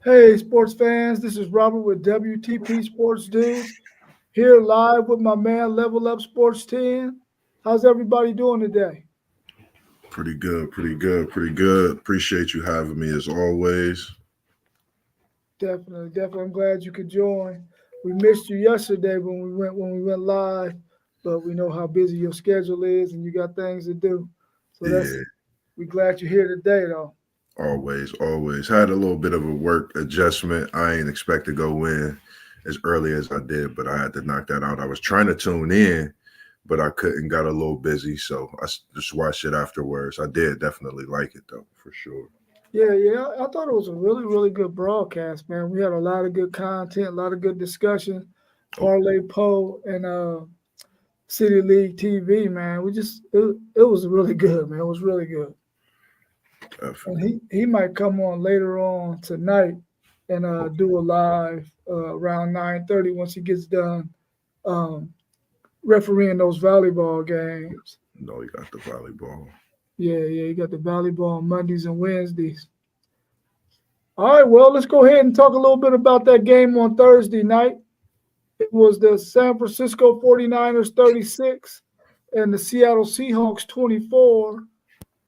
Hey, sports fans, this is Robert with WTP Sports Dudes here live with my man Level Up Sports 10. How's everybody doing today? Pretty good, pretty good, pretty good. Appreciate you having me as always. Definitely. I'm glad you could join. We missed you yesterday when we went live, but we know how busy your schedule is and you got things to do. So that's Yeah, we glad you're here today though. always, always. Had a little bit of a work adjustment. I ain't expect to go in as early as I did, but I had to knock that out. I was trying to tune in, but I couldn't. Got a little busy, so just watched it afterwards. I did definitely like it though, for sure. Yeah. I thought it was a really good broadcast, man. We had a lot of good content, a lot of good discussion. Oh, Parlay Poe and City League TV, man. It was really good, man. It was really good. And definitely. he might come on later on tonight and do a live around 9:30 once he gets done um, refereeing those volleyball games. No, he got the volleyball. Yeah. You got the volleyball on Mondays and Wednesdays. All right, well, let's go ahead and talk a little bit about that game on Thursday night. It was the San Francisco 49ers 36 and the Seattle Seahawks 24.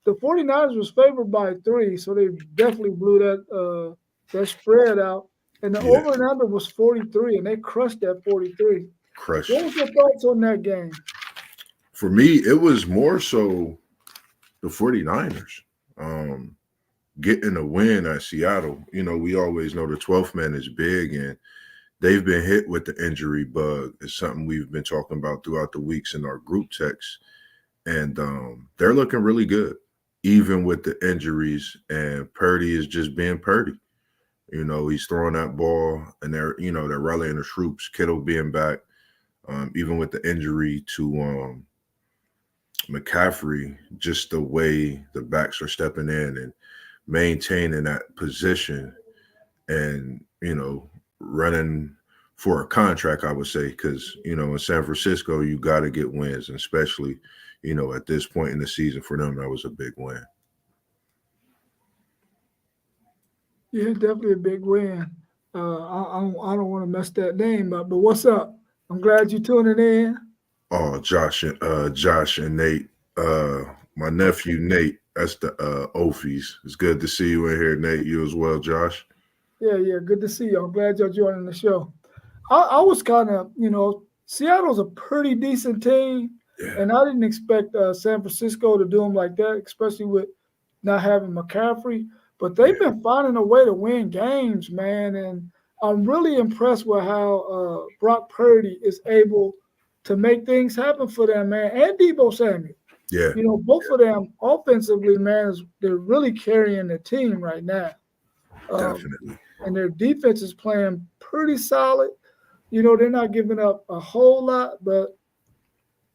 The 49ers was favored by three, so they definitely blew that spread out. And the Yeah, over and under was 43, and they crushed that 43. crushed What it. was your thoughts on that game? For me, it was more so the 49ers. Um, Getting a win at Seattle. We always know the 12th man is big, and they've been hit with the injury bug. It's something we've been talking about throughout the weeks in our group text. And they're looking really good, even with the injuries. And Purdy is just being Purdy. He's throwing that ball, and they're rallying the troops. Kittle being back, even with the injury to McCaffrey, just the way the backs are stepping in and maintaining that position and running for a contract, I would say, because in San Francisco you got to get wins, and especially at this point in the season for them, that was a big win. Yeah, definitely a big win. I don't want to mess that name up, but what's up? I'm glad you're tuning in. Oh, Josh and Nate, my nephew Nate, that's the Ophies. It's good to see you in here, Nate. You as well, Josh. Yeah. Good to see you. I'm glad you're joining the show. I was kind of, Seattle's a pretty decent team, Yeah, and I didn't expect San Francisco to do them like that, especially with not having McCaffrey. But they've yeah, been finding a way to win games, man, and I'm really impressed with how Brock Purdy is able to make things happen for them, man, and Debo Samuel. yeah, Both of them offensively, man, they're really carrying the team right now. Um, definitely. and their defense is playing pretty solid. They're not giving up a whole lot, but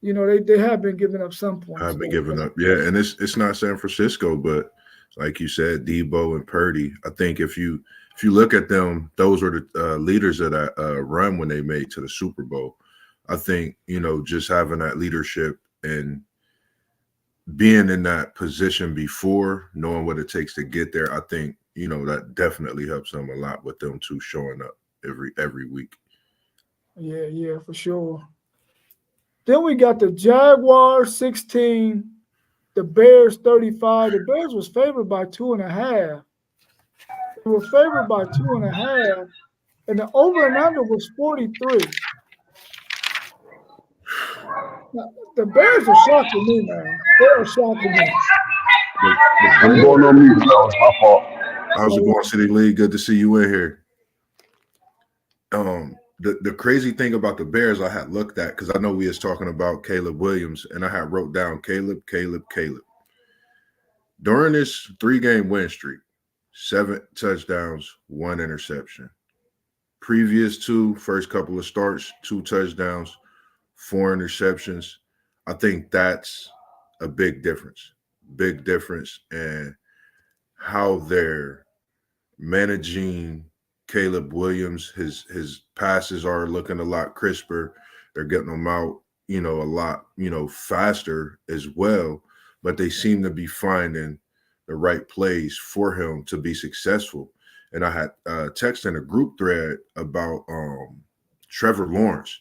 they have been giving up some points I've been though. giving up. Yeah, and it's not San Francisco, but like you said, Debo and Purdy. I think if you look at them, those were the leaders of that run when they made to the Super Bowl. I think just having that leadership and being in that position before, knowing what it takes to get there, I think that definitely helps them a lot with them two showing up every week. Yeah, for sure. Then we got the Jaguars 16, the Bears 35. The Bears was favored by 2.5. They were favored by 2.5, and the over and under was 43. Now, the Bears are shocking me, man. They are shocking me. The I'm Bears. going on mute, though. It's my fault. How's it going, City League? Good to see you in here. The crazy thing about the Bears, I had looked at because I know we was talking about Caleb Williams, and I had wrote down Caleb. During this 3-game win streak, 7 touchdowns, 1 interception. Previous two, first couple of starts, 2 touchdowns, 4 interceptions. I think that's a big difference. Big difference in how they're managing Caleb Williams. His passes are looking a lot crisper. They're getting them out, a lot, faster as well. But they seem to be finding the right plays for him to be successful. and I had text in a group thread about Trevor Lawrence.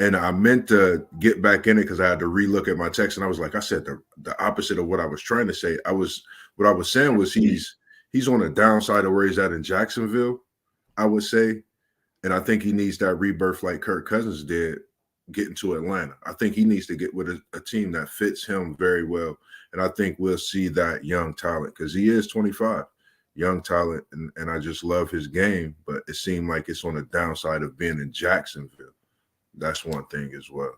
And I meant to get back in it because I had to relook at my text, and I was like, I said the opposite of what I was trying to say. What I was saying was he's on the downside of where he's at in Jacksonville, I would say, and I think he needs that rebirth like Kirk Cousins did, getting to Atlanta. I think he needs to get with a team that fits him very well, and I think we'll see that young talent because he is 25, young talent, and I just love his game, but it seemed like it's on the downside of being in Jacksonville. That's one thing as well.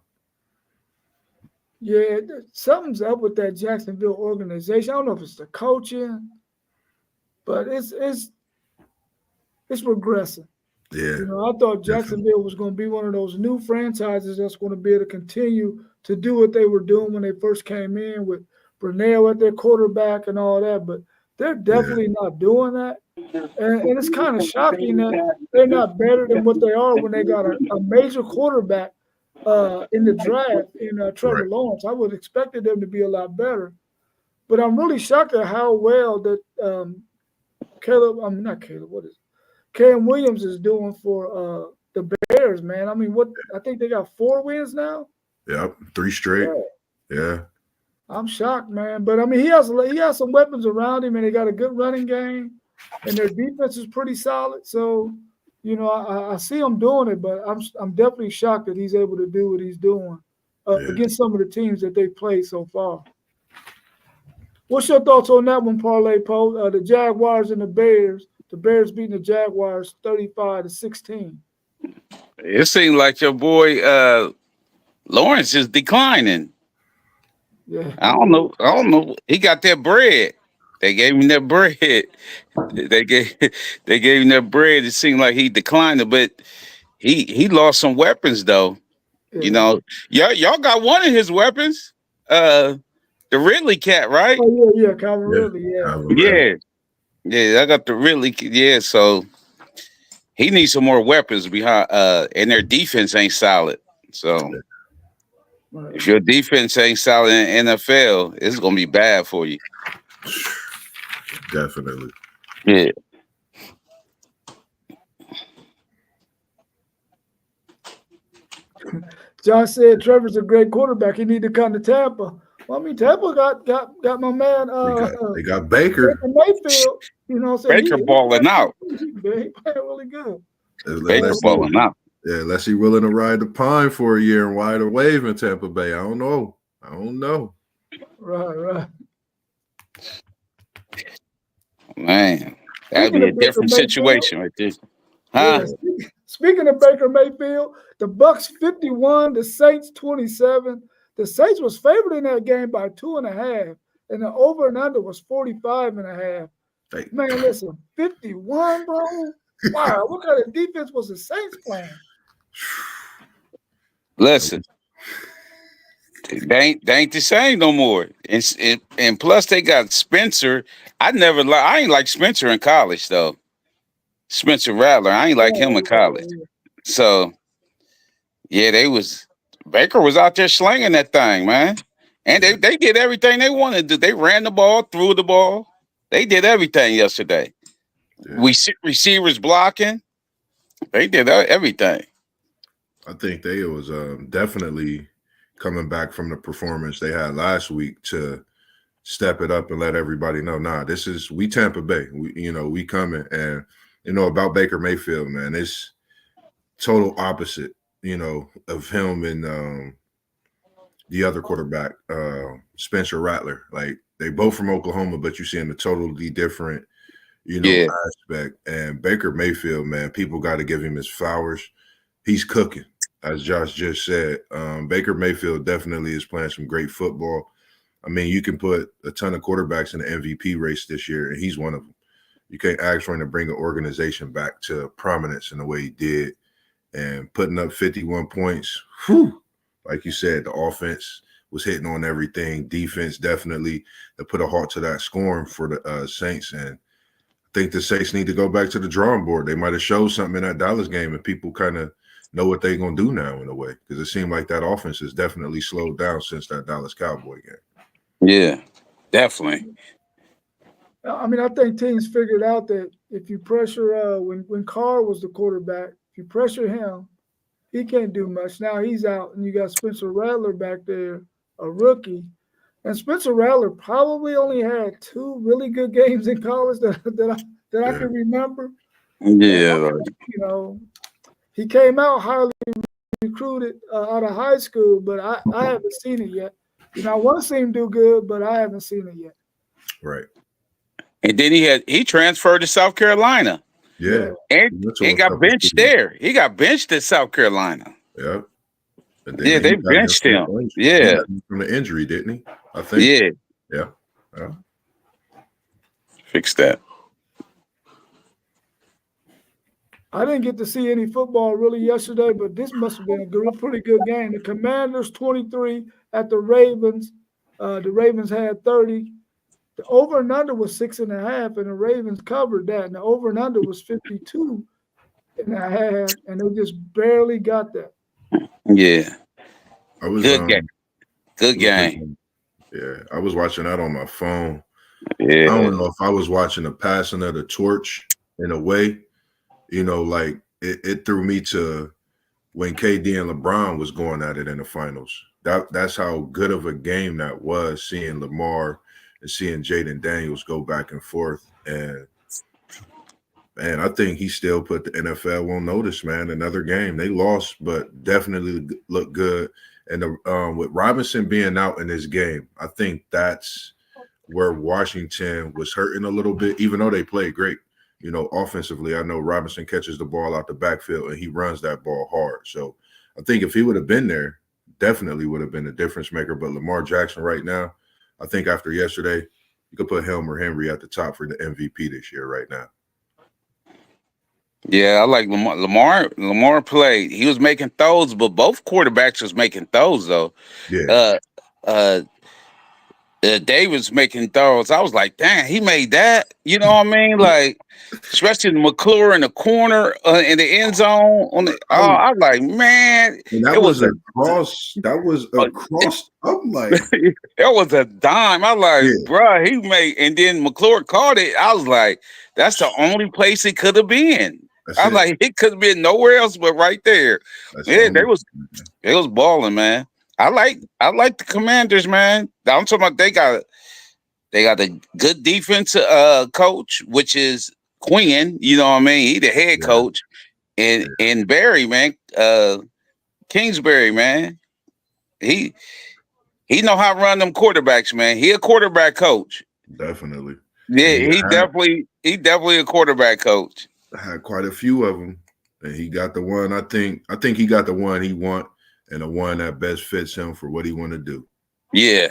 Yeah, something's up with that Jacksonville organization. I don't know if it's the coaching, but it's regressing. Yeah. I thought Jacksonville was going to be one of those new franchises that's going to be able to continue to do what they were doing when they first came in with Brunell at their quarterback and all that, but they're definitely not doing that. And it's kind of shocking that they're not better than what they are when they got a major quarterback in the draft in Trevor Lawrence. I would have expected them to be a lot better. But I'm really shocked at how well that Cam Williams is doing for the Bears, man. I mean, I think they got 4 wins now. Yep, 3 straight. Yeah. I'm shocked, man. But I mean, he has some weapons around him, and they got a good running game, and their defense is pretty solid. So, I see him doing it, but I'm definitely shocked that he's able to do what he's doing against some of the teams that they've played so far. What's your thoughts on that one, Parlay Post? The Jaguars and the Bears. The Bears beating the Jaguars 35-16. It seems like your boy Lawrence is declining. Yeah. I don't know. He got that bread. They gave him that bread. They gave him that bread. It seemed like he declined it, but he lost some weapons though. Yeah. Y'all got one of his weapons. The Ridley cat, right? Oh yeah, Calvin Ridley, Yeah, I got the Ridley. Yeah, so he needs some more weapons behind. And their defense ain't solid. So if your defense ain't solid in NFL, it's gonna be bad for you. Definitely. Yeah. John said Trevor's a great quarterback. He need to come to Tampa. Well, I mean, Tampa got my man. They got Baker. Mayfield. Baker balling out. He playing really good. Baker balling out. Yeah, unless he's willing to ride the pine for a year and ride a wave in Tampa Bay. I don't know. Right. Man, that'd be a different situation right there. Huh? Yeah. Speaking of Baker Mayfield, the Bucs 51, the Saints 27. The Saints was favored in that game by 2.5, and the over and under was 45.5. Man, listen, 51, bro. Wow, what kind of defense was the Saints playing? Listen, they ain't the same no more. And plus they got Spencer. I ain't like Spencer in college though. Spencer Rattler. I ain't like him in college. So yeah, Baker was out there slinging that thing, man. And they did everything they wanted to do. They ran the ball, threw the ball. They did everything yesterday. Yeah. Receivers blocking. They did everything. I think they was definitely coming back from the performance they had last week to step it up and let everybody know, we Tampa Bay. We coming. And, about Baker Mayfield, man, it's total opposite, of him and the other quarterback, Spencer Rattler. Like, they both from Oklahoma, but you see in a totally different, aspect. And Baker Mayfield, man, people got to give him his flowers. He's cooking, as Josh just said. Baker Mayfield definitely is playing some great football. I mean, you can put a ton of quarterbacks in the MVP race this year, and he's one of them. You can't ask for him to bring an organization back to prominence in the way he did, and putting up 51 points. Whew, like you said, the offense was hitting on everything. Defense definitely to put a halt to that scoring for the Saints. And I think the Saints need to go back to the drawing board. They might have showed something in that Dallas game, and people kind of know what they're going to do now in a way, because it seemed like that offense has definitely slowed down since that Dallas Cowboy game. Yeah, definitely. I mean, I think teams figured out that if you pressure when Carr was the quarterback, if you pressure him, he can't do much. Now he's out, and you got Spencer Rattler back there, a rookie. And Spencer Rattler probably only had 2 really good games in college that I can remember. Yeah, He came out highly recruited out of high school, but I haven't seen it yet. I want to see him do good, but I haven't seen it yet. Right. and then he transferred to South Carolina, Yeah. and he got benched there. He got benched at South Carolina. Yeah. Yeah, they benched him. Yeah, from the injury, didn't he? I think. Yeah. Fix that. I didn't get to see any football really yesterday, but this must have been a pretty good game. The Commanders 23 at the Ravens. The Ravens had 30. The over and under was 6.5, and the Ravens covered that. And the over and under was 52.5, and they just barely got that. Yeah, I was good game. Good game. Yeah, I was watching that on my phone. Yeah, I don't know if I was watching the passing of the torch in a way. Like it threw me to when KD and LeBron was going at it in the finals. That's how good of a game that was, seeing Lamar and seeing Jaden Daniels go back and forth. And man, I think he still put the NFL on notice, man. Another game. They lost, but definitely looked good. And with Robinson being out in this game, I think that's where Washington was hurting a little bit, even though they played great. Offensively, I know Robinson catches the ball out the backfield and he runs that ball hard. So I think if he would have been there, definitely would have been a difference maker. But Lamar Jackson right now, I think after yesterday, you could put him or Henry at the top for the MVP this year right now. yeah, I like Lamar. Lamar played. He was making throws, but both quarterbacks was making throws though. Yeah. Davis making throws. I was like, damn, he made that. You know what I mean? Like, especially McClure in the corner in the end zone. I was like, man, and that was a cross. That was a cross. I'm like, it was a dime. I was like, bro, he made, and then McClure caught it. I was like, that's the only place it could have been. I was like, it could have been nowhere else but right there. Yeah, they was balling, man. I like the Commanders, man. I'm talking about they got a good defense coach, which is Quinn. You know what I mean? He the head coach, and Barry, man, Kingsbury, man. He know how to run them quarterbacks, man. He a quarterback coach. Definitely. Yeah, he definitely a quarterback coach. I had quite a few of them, and he got the one. I think he got the one he want. And the one that best fits him for what he want to do. Yeah.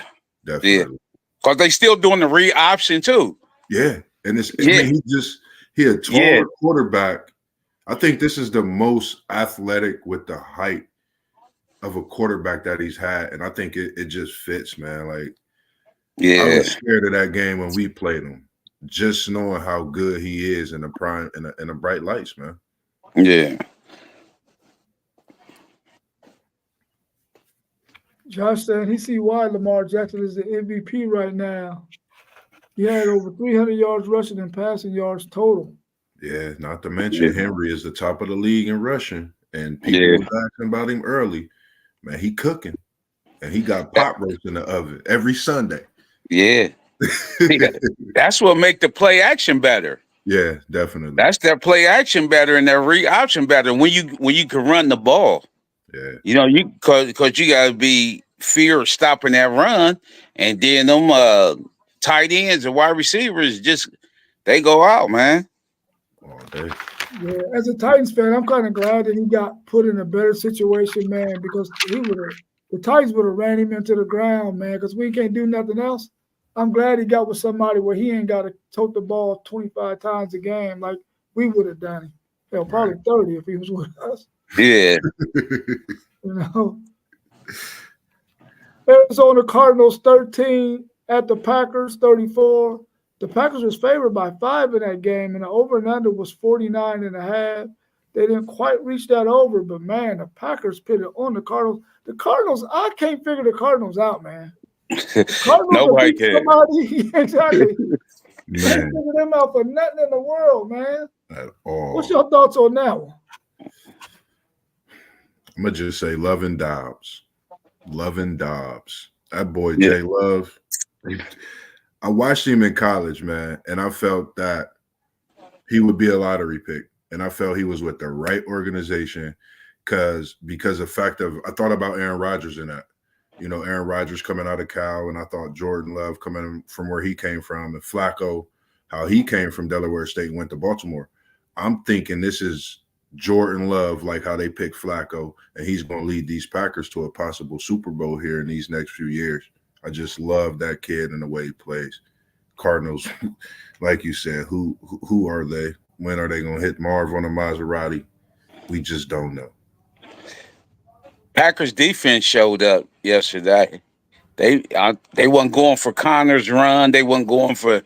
Definitely. Yeah. Because they still doing the read option too. Yeah. And I mean, he a taller quarterback. I think this is the most athletic with the height of a quarterback that he's had. And I think it just fits, man. Like, I was scared of that game when we played him. Just knowing how good he is in the prime in the bright lights, man. Yeah. Josh said he see why Lamar Jackson is the MVP right now. He had over 300 yards rushing and passing yards total. Yeah, not to mention Henry is the top of the league in rushing, and people were asking about him early. Man, he cooking, and he got pot roast in the oven every Sunday. Yeah, that's what make the play action better. Yeah, definitely. That's their play action better and their read option better when you can run the ball. Yeah, because you gotta be fear of stopping that run, and then them tight ends and wide receivers they go out, man. All day. Yeah, as a Titans fan, I'm kind of glad that he got put in a better situation, man, because the Titans would have ran him into the ground, man, because we can't do nothing else. I'm glad he got with somebody where he ain't got to tote the ball 25 times a game like we would have done. Hell, probably 30 if he was with us. Yeah. Arizona Cardinals 13 at the Packers 34. The Packers was favored by 5 in that game, and the over and under was 49.5. They didn't quite reach that over, but man, the Packers put it on the Cardinals. The Cardinals, I can't figure the Cardinals out, man. Nobody can. Exactly. Man, Figure them out for nothing in the world, man. at all. What's your thoughts on that one? I'm gonna just say Lovin Dobbs. Lovin Dobbs. That boy Yeah. Jay Love. I watched him in college, man, and I felt that he would be a lottery pick. And I felt he was with the right organization because the fact of I thought about Aaron Rodgers in that. You know, Aaron Rodgers coming out of Cal, and I thought Jordan Love coming from where he came from, and Flacco, how he came from Delaware State and went to Baltimore. I'm thinking this is Jordan Love, like how they picked Flacco, and he's going to lead these Packers to a possible Super Bowl here in these next few years. I just love that kid and the way he plays. Cardinals, like you said, who are they? When are they going to hit Marv on a Maserati? We just don't know. Packers defense showed up yesterday. They wasn't going for Connor's run. They wasn't going for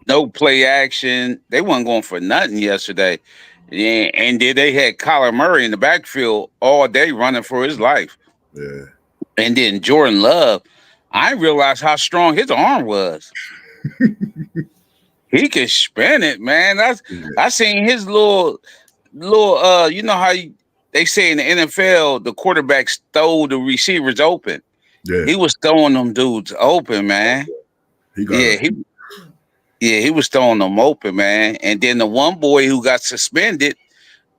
no play action. They wasn't going for nothing yesterday. Yeah, and then they had Kyler Murray in the backfield all day running for his life. Yeah. And then Jordan Love, I didn't realize how strong his arm was. He can spin it, man. I seen his little you know how they say in the NFL the quarterbacks throw the receivers open. Yeah. He was throwing them dudes open, man. He was throwing them open, man. And then the one boy who got suspended,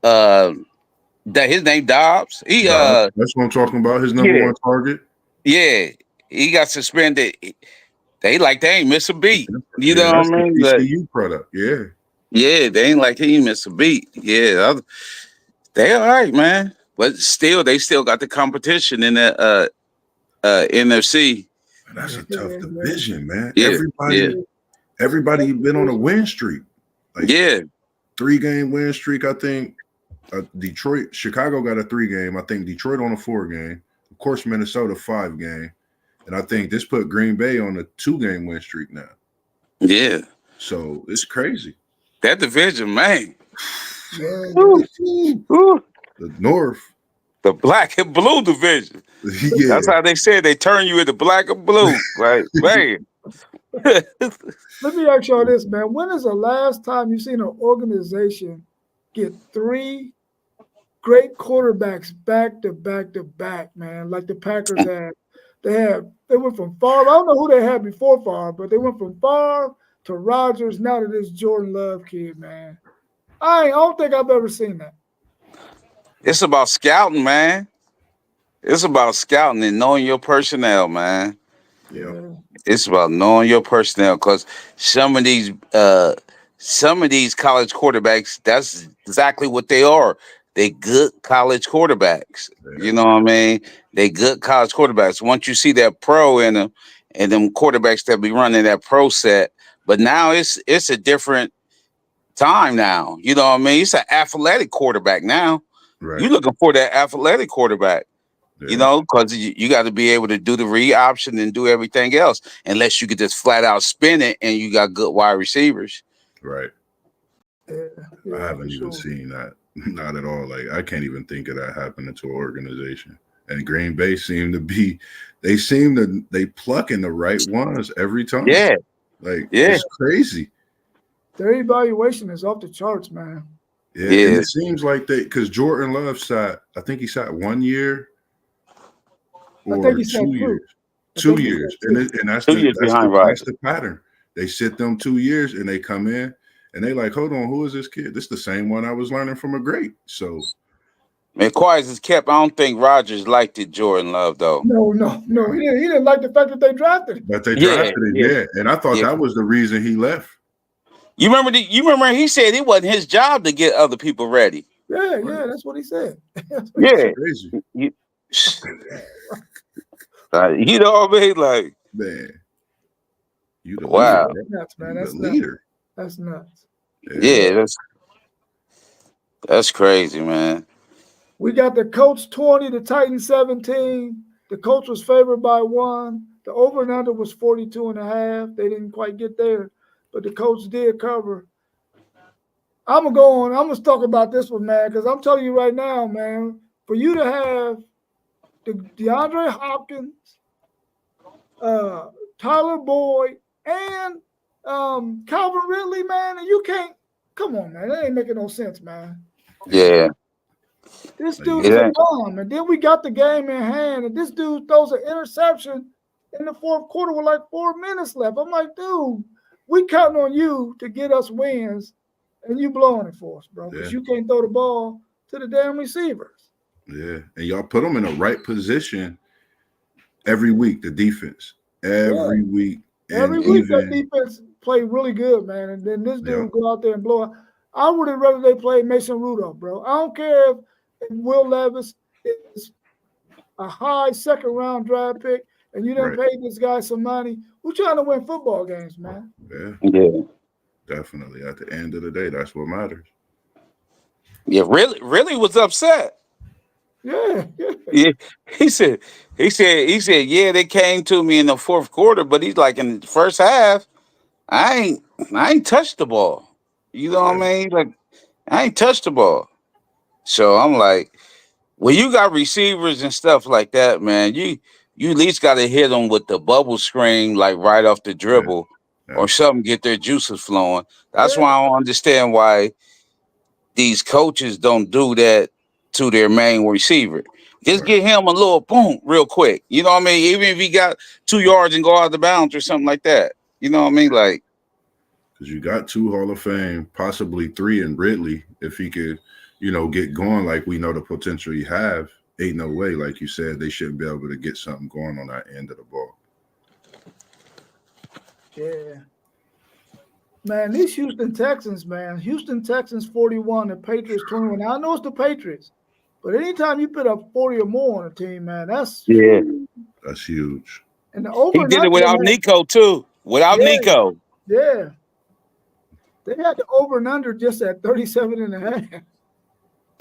his name Dobbs. That's what I'm talking about. His number one target. Yeah, he got suspended. They ain't miss a beat. You know what I mean? TCU product. Yeah. Yeah, they ain't like he ain't miss a beat. Yeah, they all right, man. But still, they still got the competition in the NFC. That's a tough division, man. Yeah, everybody been on a win streak. Like 3-game win streak. I think Chicago got a 3-game. I think Detroit on a 4-game. Of course, Minnesota 5-game. And I think this put Green Bay on a 2-game win streak now. Yeah. So it's crazy. That division, man. The North. The black and blue division. Yeah. That's how they said they turn you into black and blue. Like, man. Let me ask y'all this, man. When is the last time you seen an organization get 3 great quarterbacks back to back to back, man? Like the Packers had. They went from Favre. I don't know who they had before Favre, but they went from Favre to Rodgers. Now to this Jordan Love kid, man. I don't think I've ever seen that. It's about scouting, man. It's about scouting and knowing your personnel, man. Yeah. It's about knowing your personnel because some of these college quarterbacks, that's exactly what they are. They good college quarterbacks. Yeah. You know what I mean? They good college quarterbacks. Once you see that pro in them and them quarterbacks that be running that pro set, but now it's a different time now. You know what I mean? It's an athletic quarterback now. Right. You're looking for that athletic quarterback. Yeah. You know, because you got to be able to do the read option and do everything else, unless you could just flat out spin it and you got good wide receivers. Right. I haven't even seen that. Not at all. Like I can't even think of that happening to an organization. And Green Bay they plucking the right ones every time. Yeah. Like it's crazy. Their evaluation is off the charts, man. Yeah. And it seems like because Jordan Love I think he sat 1 year. Or 2 years. 2 years. And that's the pattern. They sit them 2 years and they come in and they like, hold on, who is this kid? This is the same one I was learning from a great. So man, quiet as kept. I don't think Rodgers liked it, Jordan Love, though. No. He didn't like the fact that they drafted him. But they drafted him, yeah. And I thought that was the reason he left. You remember he said it wasn't his job to get other people ready. Yeah, that's what he said. Crazy. You know what I mean? Like, man, you the wow, leader, nuts, man. That's leader. That's nuts. Yeah, that's crazy, man. We got the Colts 20, the Titans 17. The Colts was favored by 1. The over and under was 42.5. They didn't quite get there, but the Colts did cover. I'm gonna talk about this one, man, because I'm telling you right now, man, for you to have the DeAndre Hopkins, Tyler Boyd, and Calvin Ridley, man, and you can't. Come on, man. That ain't making no sense, man. Yeah. This dude is It a ain't. bomb. And then we got the game in hand, and this dude throws an interception in the fourth quarter with like 4 minutes left. I'm like, dude, we counting on you to get us wins, and you blowing it for us, bro, because Yeah. you can't throw the ball to the damn receivers. Yeah, and y'all put them in the right position every week. The defense every week, and Every week that even defense play really good, man. And then this dude yeah, go out there and blow it. I would have rather they play Mason Rudolph, bro. I don't care if Will Levis is a high second round draft pick and you done right, paid this guy some money. We're trying to win football games, man. yeah, Yeah. definitely. At the end of the day, that's what matters. Yeah. Really was upset. Yeah. Yeah. He said, yeah, they came to me in the fourth quarter, but he's like in the first half, I ain't touched the ball. You know what I Yeah, mean? Like, I ain't touched the ball. So I'm like, when you got receivers and stuff like that, man, you at least got to hit them with the bubble screen, like right off the yeah, dribble yeah, or something, get their juices flowing. That's Yeah. why I don't understand why these coaches don't do that to their main receiver. Just right. get him a little boom real quick. You know what I mean? Even if he got 2 yards and go out the bounds or something like that. You know what I mean? Like, Because you got 2 Hall of Fame, possibly 3 in Ridley, if he could, get going like we know the potential he have. Ain't no way, like you said, they shouldn't be able to get something going on that end of the ball. Yeah. Man, these Houston Texans, man. Houston Texans 41, the Patriots 21. Now, I know it's the Patriots, but anytime you put up 40 or more on a team, man, that's yeah. That's huge. and the over He and did it under, without man. Nico, too. Without Yeah. Nico. Yeah. They had the over and under just at 37 and a half.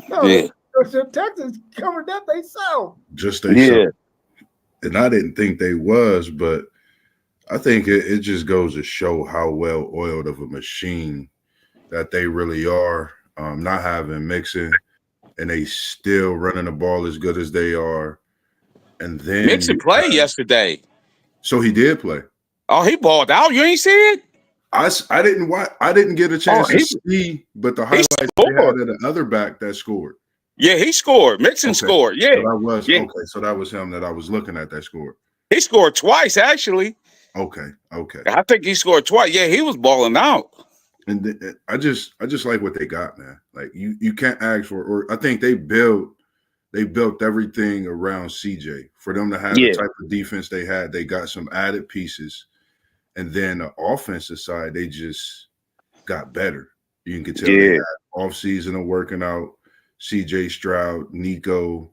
No, Yeah. the Texans covered that they self. Just they Yeah. so, and I didn't think they was, but I think it just goes to show how well oiled of a machine that they really are. Not having Mixon, and they still running the ball as good as they are. And then Mixon played yesterday. So he did play. Oh, he balled out. You ain't see it? I didn't watch. I didn't get a chance to he- see, but the He highlights they had scored. of the other back that scored. Yeah, he scored. Mixon Okay. scored. So Yeah. that was Yeah. okay. So that was him that I was looking at that scored. He scored twice, actually. Okay. I think he scored twice. Yeah, he was balling out. And I just like what they got, man. Like you can't ask for, or I think they built everything around CJ for them to have Yeah. the type of defense they had. They got some added pieces, and then the offensive side they just got better. You can tell they Yeah. had off season of working out. CJ Stroud, Nico,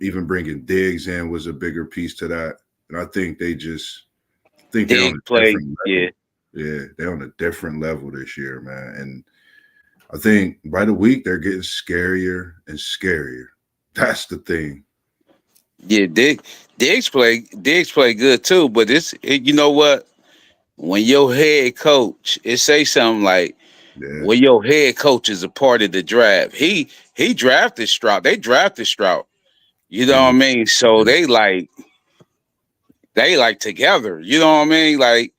even bringing Diggs in was a bigger piece to that. And I think they're on Diggs a played. different level. Yeah. Yeah, they're on a different level this year, man. And I think by the week they're getting scarier and scarier. That's the thing. Yeah, Diggs play good too, but you know what? When your head coach, it say something like, Yeah. when your head coach is a part of the draft. He drafted Stroud. They drafted Stroud. You know what I mean? So they like together. You know what I mean? Like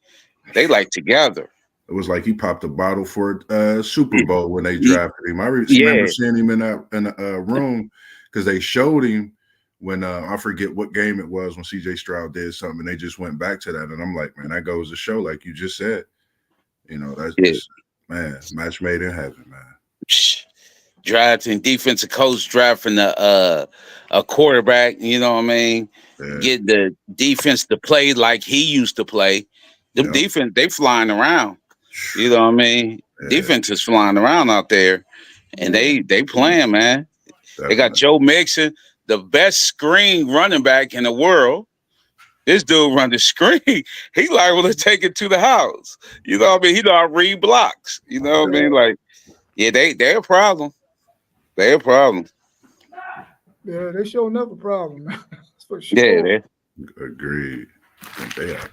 they like together. It was like he popped a bottle for Super Bowl when they drafted him. I Yeah. remember seeing him in a room because they showed him when I forget what game it was when CJ Stroud did something, and they just went back to that. And I'm like, man, that goes to show, like you just said, that's just, man, match made in heaven, man. Drafting defensive coach, drafting a quarterback. You know what I mean? Yeah. Get the defense to play like he used to play. The defense, they flying around. You know what I mean? Yeah. Defense is flying around out there, and they playing, man. Definitely. They got Joe Mixon, the best screen running back in the world. This dude run the screen. He liable to take it to the house. You know what I mean? He know how to read blocks. You know what I mean? Like, yeah, they're a problem. They're a problem. Yeah, they sure enough a problem, man. That's for sure. Yeah, Agreed. I think they are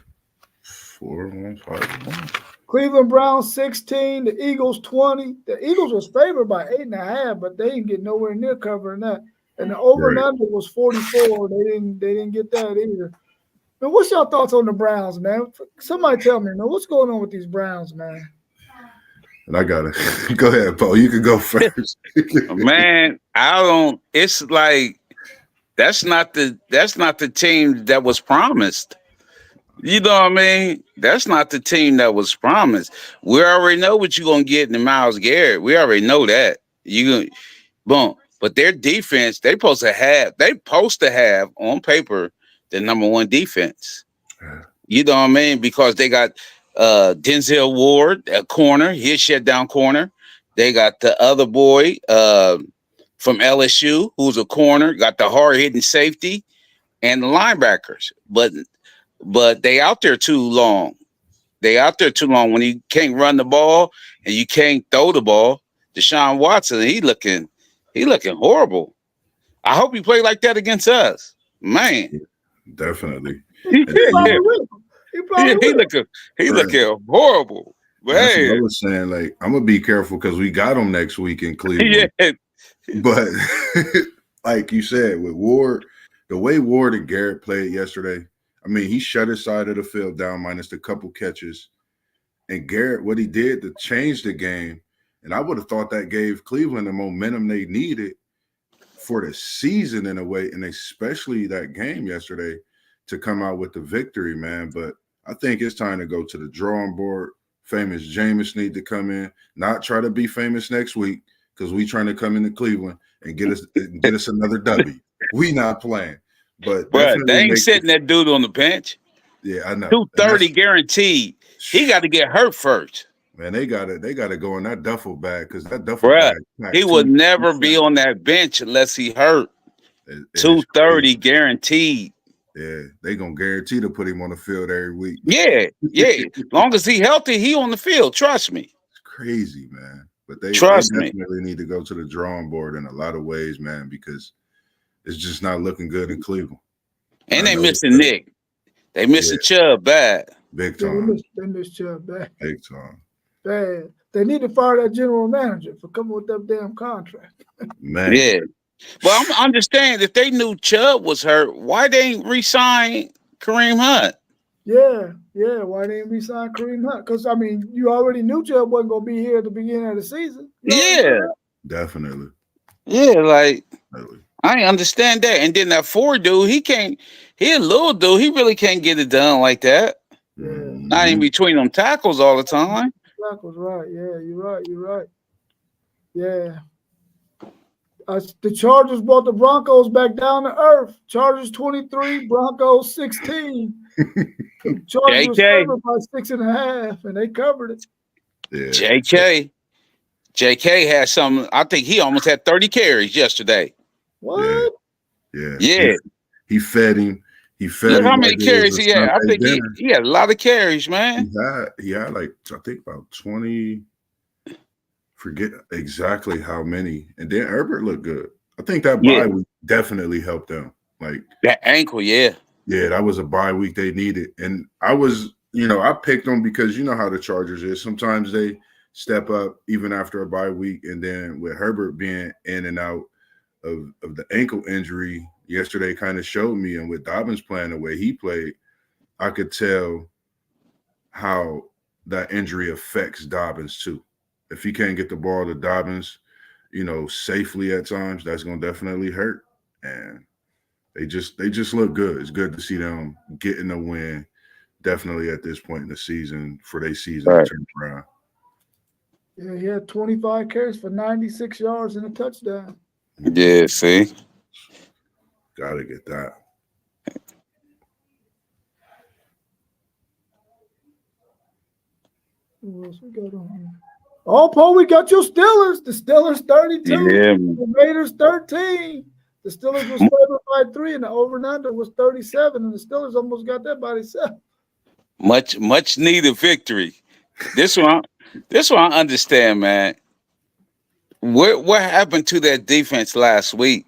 4-1, 5-1. Cleveland Browns 16, the Eagles 20. The Eagles was favored by 8.5, but they didn't get nowhere near covering that. And the over and under was 44. They didn't get that either. Man, what's your thoughts on the Browns, man? Somebody tell me, man, what's going on with these Browns, man? And I gotta go ahead, Paul. You can go first. Man, I don't. It's like that's not the team that was promised. You know what I mean? That's not the team that was promised. We already know what you're gonna get in Myles Garrett. We already know that. Boom. But their defense, they supposed to have on paper the number one defense. You know what I mean? Because they got Denzel Ward, a corner, he's a shutdown corner. They got the other boy from LSU, who's a corner, got the hard-hitting safety, and the linebackers. But they out there too long. When you can't run the ball and you can't throw the ball. Deshaun Watson, he looking horrible. I hope he play like that against us, man. Definitely. He probably will. He looking horrible. That's Man. what I was saying. Like, I'm gonna be careful because we got him next week in Cleveland. Yeah. But like you said, with Ward, the way Ward and Garrett played yesterday, I mean, he shut his side of the field down minus the couple catches. And Garrett, what he did to change the game, and I would have thought that gave Cleveland the momentum they needed for the season in a way, and especially that game yesterday to come out with the victory, man. But I think it's time to go to the drawing board. Famous Jameis need to come in, not try to be famous next week because we trying to come into Cleveland and get us another W. We not playing. But they ain't sitting that dude on the bench. Yeah, I know. 230 guaranteed. He got to get hurt first. Man, they gotta go in that duffel bag because that duffel bag. He would never be on that bench unless he hurt. 230 guaranteed. Yeah, they gonna guarantee to put him on the field every week. Yeah. Long as he healthy, he on the field. Trust me. It's crazy, man. But they definitely need to go to the drawing board in a lot of ways, man, because it's just not looking good in Cleveland. And they missing Nick. They missing Chubb bad. Big time. They miss Chubb bad. Big time. Bad. They need to fire that general manager for coming with that damn contract. Man. Yeah. Well, I'm understanding if they knew Chubb was hurt, why they ain't re-sign Kareem Hunt? Yeah. Why they didn't re-sign Kareem Hunt? Because, I mean, you already knew Chubb wasn't going to be here at the beginning of the season. Definitely. Yeah, like, I understand that. And then that Ford dude, he a little dude. He really can't get it done like that. Yeah. Not in between them tackles all the time. Tackles, right. Yeah, you're right. Yeah. The Chargers brought the Broncos back down to earth. Chargers 23, Broncos 16. Chargers was favored by 6.5, and they covered it. Yeah. JK had some. I think he almost had 30 carries yesterday. What? Yeah. He fed him. Look how many carries he had. I think he had a lot of carries, man. He had like, I think about 20. Forget exactly how many. And then Herbert looked good. I think that bye week definitely helped them. Like that ankle, yeah, that was a bye week they needed. And I was, I picked them because you know how the Chargers is. Sometimes they step up even after a bye week. And then with Herbert being in and out of the ankle injury yesterday kind of showed me. And with Dobbins playing the way he played, I could tell how that injury affects Dobbins too. If he can't get the ball to Dobbins, safely at times, that's going to definitely hurt. And they just look good. It's good to see them getting a win, definitely at this point in the season for their season to turn around. Yeah, he had 25 carries for 96 yards and a touchdown. Yeah, see? Got to get that. Who else we got on here? Oh, Paul, we got your Steelers. The Steelers 32. The Raiders 13. The Steelers was favored by 3, and the over and under was 37, and the Steelers almost got that by themselves. Much needed victory. This one I understand, man. What happened to that defense last week?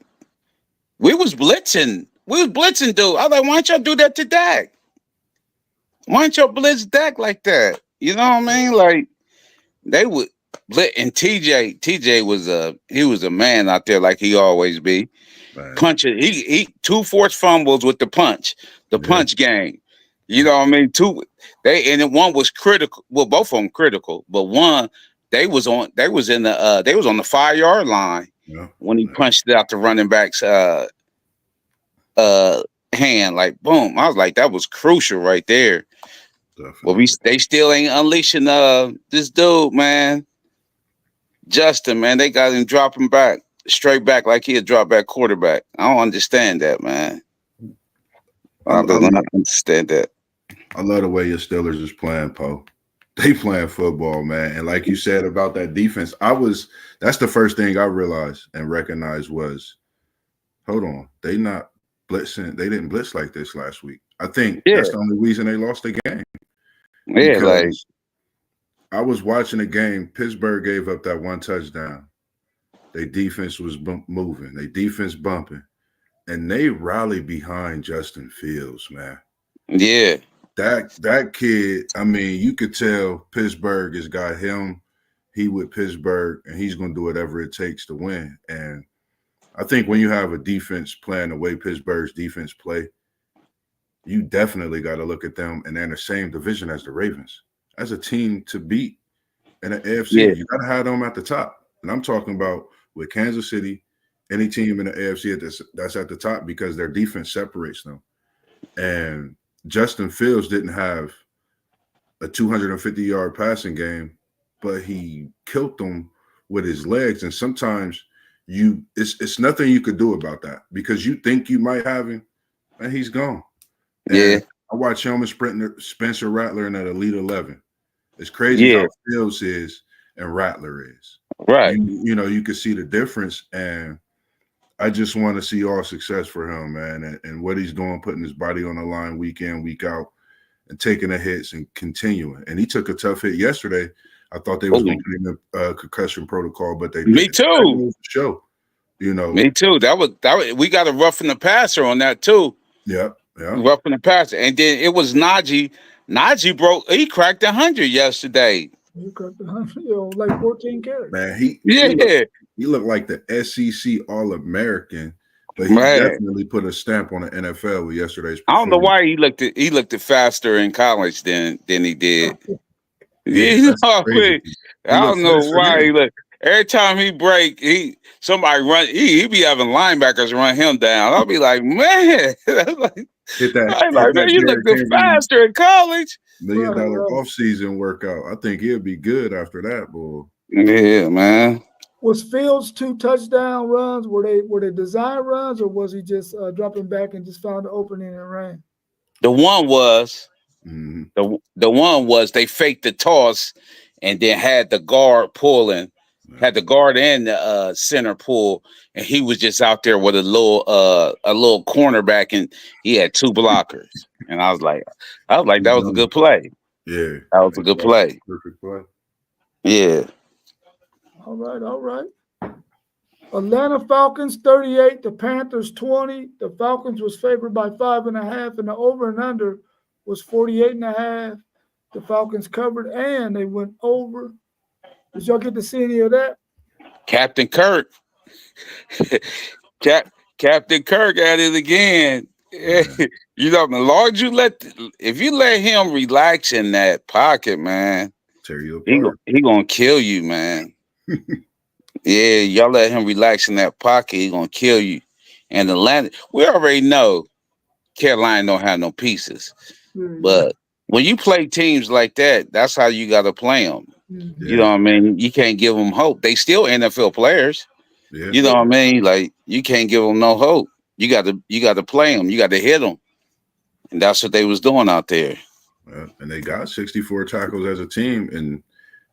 We was blitzing, dude. I was like, why don't y'all do that to Dak? Why don't y'all blitz Dak like that? You know what I mean? Like, they would blitz, and TJ was a man out there like he always be. Right. Punch it. He 2 forced fumbles with the punch game. You know what I mean? They and then one was critical. Well, both of them critical, but one they was on the 5-yard line Yeah. when he punched it out the running back's hand. Like boom. I was like, that was crucial right there. Definitely. Well, they still ain't unleashing this dude, man. Justin, man, they got him dropping back straight back like he a drop back quarterback. I don't understand that, man. I don't understand that. I love the way your Steelers is playing, Poe. They playing football, man. And like you said about that defense, that's the first thing I realized and recognized was, hold on, they not blitzing. They didn't blitz like this last week. I think that's the only reason they lost the game. Yeah, like I was watching the game. Pittsburgh gave up that one touchdown. Their defense was moving. Their defense bumping. And they rallied behind Justin Fields, man. Yeah. That kid, I mean, you could tell Pittsburgh has got him. He with Pittsburgh, and he's going to do whatever it takes to win. And I think when you have a defense playing the way Pittsburgh's defense play, you definitely got to look at them, and they're in the same division as the Ravens. As a team to beat in the AFC, you got to have them at the top. And I'm talking about with Kansas City, any team in the AFC that's at the top because their defense separates them. And Justin Fields didn't have a 250-yard passing game, but he killed them with his legs. And sometimes it's nothing you could do about that because you think you might have him, and he's gone. And I watch him and Spencer Rattler in that Elite 11. It's crazy how Fields is and Rattler is. Right. You know, you can see the difference, and I just want to see all success for him, man, and what he's doing, putting his body on the line week in, week out, and taking the hits and continuing. And he took a tough hit yesterday. I thought they was going to put him in a concussion protocol, but they Me too. Show, you know. Me too. That was we got a roughing the passer on that too. Yeah. Roughing the passer, and then it was Najee. Najee he cracked 100 yesterday. He cracked 100, like 14 carries. Man, he looked like the SEC All-American, but he definitely put a stamp on the NFL with yesterday's performance. I don't know why he looked faster in college than he did. I don't know why he looked. Every time he break, somebody run. He be having linebackers run him down. I'll be like, man, man, you look faster in college. $1 million off-season workout. I think he'll be good after that, boy. Yeah, man. Was Fields 2 touchdown runs? Were they design runs, or was he just dropping back and just found the opening and ran? The one was the one was they faked the toss and then had the guard pulling, had the guard and the center pull, and he was just out there with a little cornerback, and he had 2 blockers. And I was like, that was a good play. Yeah, that was a good play. Perfect play. Yeah. All right. Atlanta Falcons 38, the Panthers 20. The Falcons was favored by 5.5, and the over and under was 48.5. The Falcons covered and they went over. Did y'all get to see any of that? Captain Kirk. Captain Kirk at it again. You know, the Lord, if you let him relax in that pocket, man, tear you apart. He gonna kill you, man. Yeah, y'all let him relax in that pocket, he gonna kill you. And Atlanta, we already know Carolina don't have no pieces, but when you play teams like that, that's how you got to play them. You know what I mean? You can't give them hope. They still NFL players. Yeah. You know what I mean? Like, you can't give them no hope. You got to play them. You got to hit them, and that's what they was doing out there. And they got 64 tackles as a team. And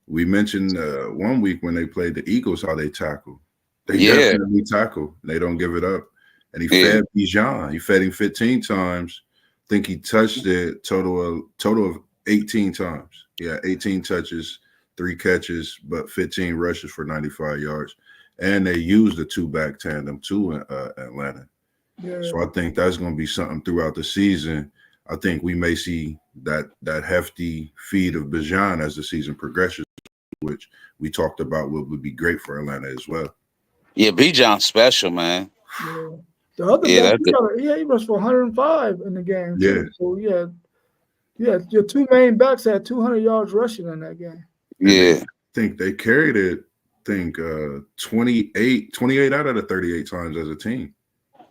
we mentioned 1 week when they played the Eagles how they tackle. They definitely tackle. They don't give it up. And he fed Bijan. He fed him 15 times. I think he touched it total of 18 times. Yeah, 18 touches, 3 catches, but 15 rushes for 95 yards. And they used the 2-back tandem too in Atlanta. Yeah. So I think that's going to be something throughout the season. I think we may see that hefty feed of Bijan as the season progresses, which we talked about would be great for Atlanta as well. Yeah, Bijan's special, man. Yeah. The other guy, he rushed for 105 in the game. Yeah. So, yeah. Yeah, your two main backs had 200 yards rushing in that game. Yeah. I think they carried it, 28 out of the 38 times as a team.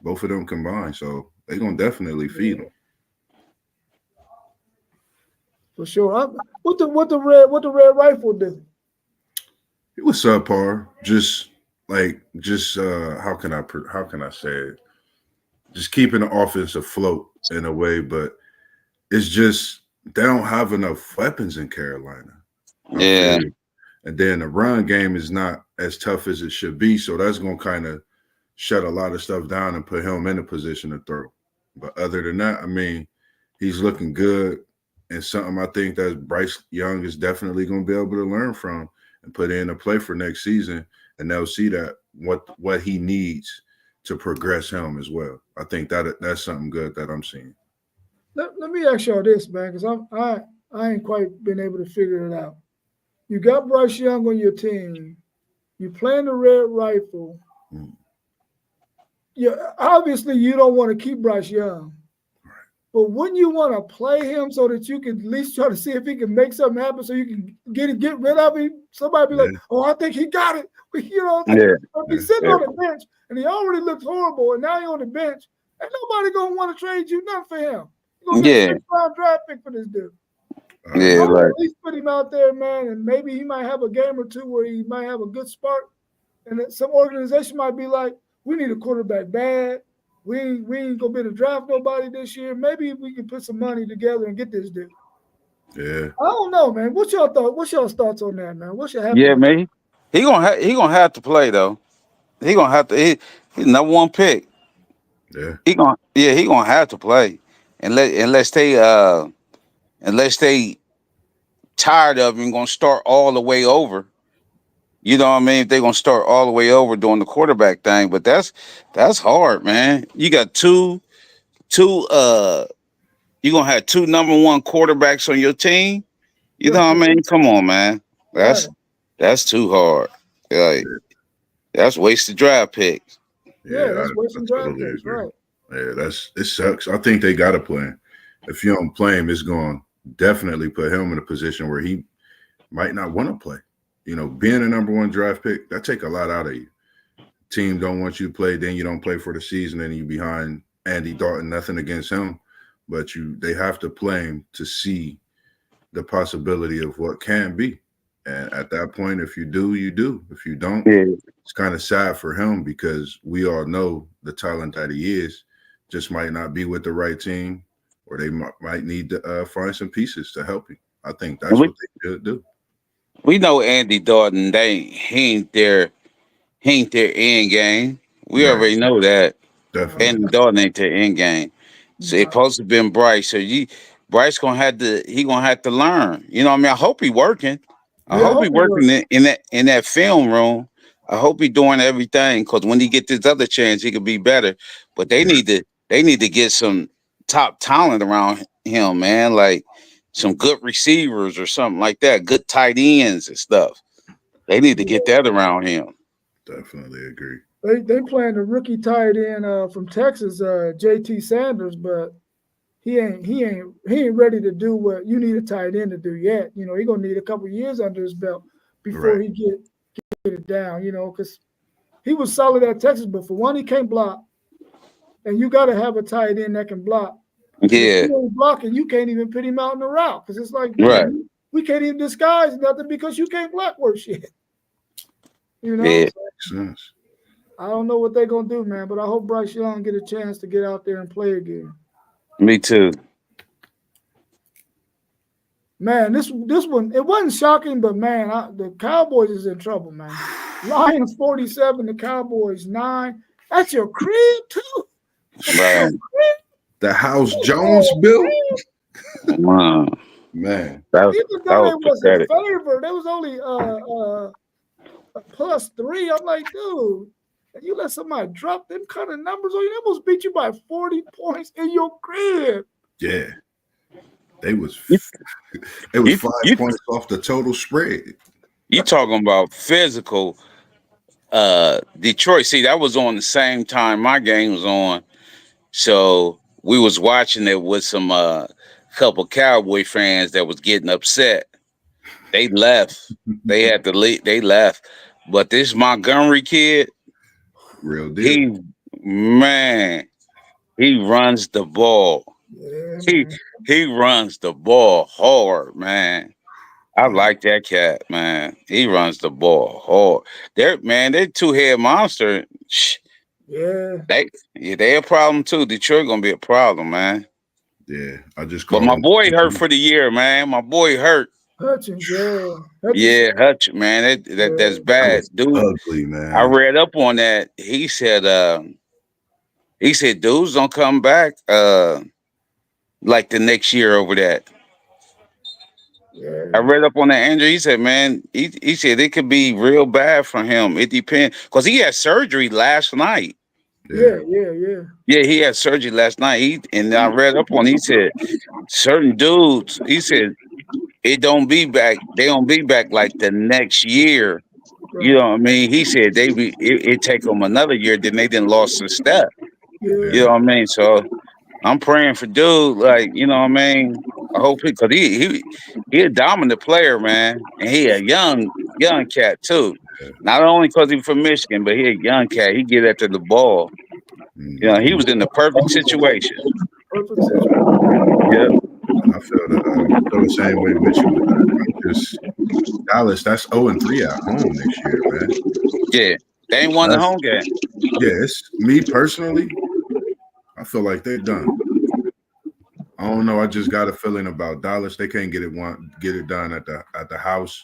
Both of them combined. So they're going to definitely feed them. For sure. What the red rifle do? It was subpar. Just how can I say it? Just keeping the offense afloat in a way, but it's just they don't have enough weapons in Carolina. Yeah. And then the run game is not as tough as it should be. So that's going to kind of shut a lot of stuff down and put him in a position to throw. But other than that, I mean, he's looking good. And something I think that Bryce Young is definitely going to be able to learn from and put in a play for next season. And they'll see that what he needs to progress him as well. I think that's something good that I'm seeing. Let me ask y'all this, man, because I ain't quite been able to figure it out. You got Bryce Young on your team. You playing the red rifle. Yeah, obviously you don't want to keep Bryce Young. But wouldn't you want to play him so that you can at least try to see if he can make something happen so you can get rid of him? Somebody be like, oh, I think he got it. You know, if he's sitting on the bench and he already looks horrible and now he's on the bench, ain't nobody going to want to trade you nothing for him. You're going to get a first-round draft pick for this dude. Yeah, I would right. at least put him out there, man, and maybe he might have a game or two where he might have a good spark. And then some organization might be like, we need a quarterback bad. We ain't going to be able to draft nobody this year. Maybe we can put some money together and get this dude. Yeah. I don't know, man. What's your thought? What's your thoughts on that, man? What's your happen? Yeah, man. He gonna have to play though. He gonna have to. He's number one pick. Yeah. He gonna have to play, unless they tired of him, gonna start all the way over. You know what I mean? If they're gonna start all the way over doing the quarterback thing, but that's hard, man. You got two you're gonna have two number one quarterbacks on your team. You know what I mean? Come on, man. That's too hard. Like, that's wasted draft picks. Yeah, that's wasting draft picks, right? Yeah, it sucks. I think they got a plan. If you don't play him, it's going to definitely put him in a position where he might not want to play. You know, being a number one draft pick, that take a lot out of you. Team don't want you to play, then you don't play for the season, and you behind Andy Dalton. Nothing against him, but they have to play him to see the possibility of what can be. And at that point, if you do, you do. If you don't, it's kind of sad for him because we all know the talent that he is just might not be with the right team, or they might need to find some pieces to help him. I think that's what they should do. We know Andy Dalton, he ain't their end game. We already know that. Definitely. Andy Dalton ain't their end game. So it's supposed to have been Bryce. So Bryce gonna have to learn. You know what I mean? I hope he working. I hope he working in that film room. I hope he doing everything because when he get this other chance, he could be better. But they need to get some top talent around him, man. Like some good receivers or something like that. Good tight ends and stuff. They need to get that around him. Definitely agree. They playing the rookie tight end from Texas, JT Sanders, but he ain't ready to do what you need a tight end to do yet. You know, he's gonna need a couple years under his belt before he get it down. You know, because he was solid at Texas, but for one, he can't block, and you got to have a tight end that can block. Yeah, if you ain't blocking, you can't even put him out in the route because it's like we can't even disguise nothing because you can't block worth shit. You know, makes sense. I don't know what they're gonna do, man, but I hope Bryce Young get a chance to get out there and play again. Me too. Man, this one, it wasn't shocking, but man, the Cowboys is in trouble, man. Lions 47, the Cowboys 9. That's your crib too. Right. The House Jones built. Wow. Man. Even though they wasn't favored, there was only a +3. I'm like, dude, you let somebody drop them kind of numbers on you, they almost beat you by 40 points in your crib. Yeah. It was 5 points off the total spread. You talking about physical Detroit. See, that was on the same time my game was on. So we was watching it with some couple Cowboy fans that was getting upset. They left. They had to leave. They left. But this Montgomery kid, Real deal. he runs the ball. Yeah, He man. he runs the ball hard, man. I like that cat, man. He runs the ball hard. They're two-head monster. Yeah. They a problem too. Detroit gonna be a problem, man. Yeah, I just But called my him. boy hurt for the year, man. My boy hurt. Hutchins, yeah. Yeah, Hutch, man. That's Yeah. That bad, was dude. ugly, I man. read up on that. He said dudes don't come back like the next year over that. Yeah. I read up on that injury. He said, man, he said it could be real bad for him. It depends because he had surgery last night. Yeah. Yeah, he had surgery last night. And I read up on. He said certain dudes. He said it don't be back. They don't be back like the next year. You know what I mean? He said it take them another year. Then they didn't lost a step. Yeah. You know what I mean? So I'm praying for dude. Like you know what I mean? I hope because he a dominant player, man, and he a young cat too. Not only because he's from Michigan, but he a young cat. He get after the ball. You know, he was in the perfect situation. Perfect situation. Yeah. I feel the same way with you. Just Dallas, that's 0-3 at home this year, man. Yeah. They ain't won the home game. Yeah, it's me personally. I feel like they're done. I don't know. I just got a feeling about Dallas. They can't get it done at the house.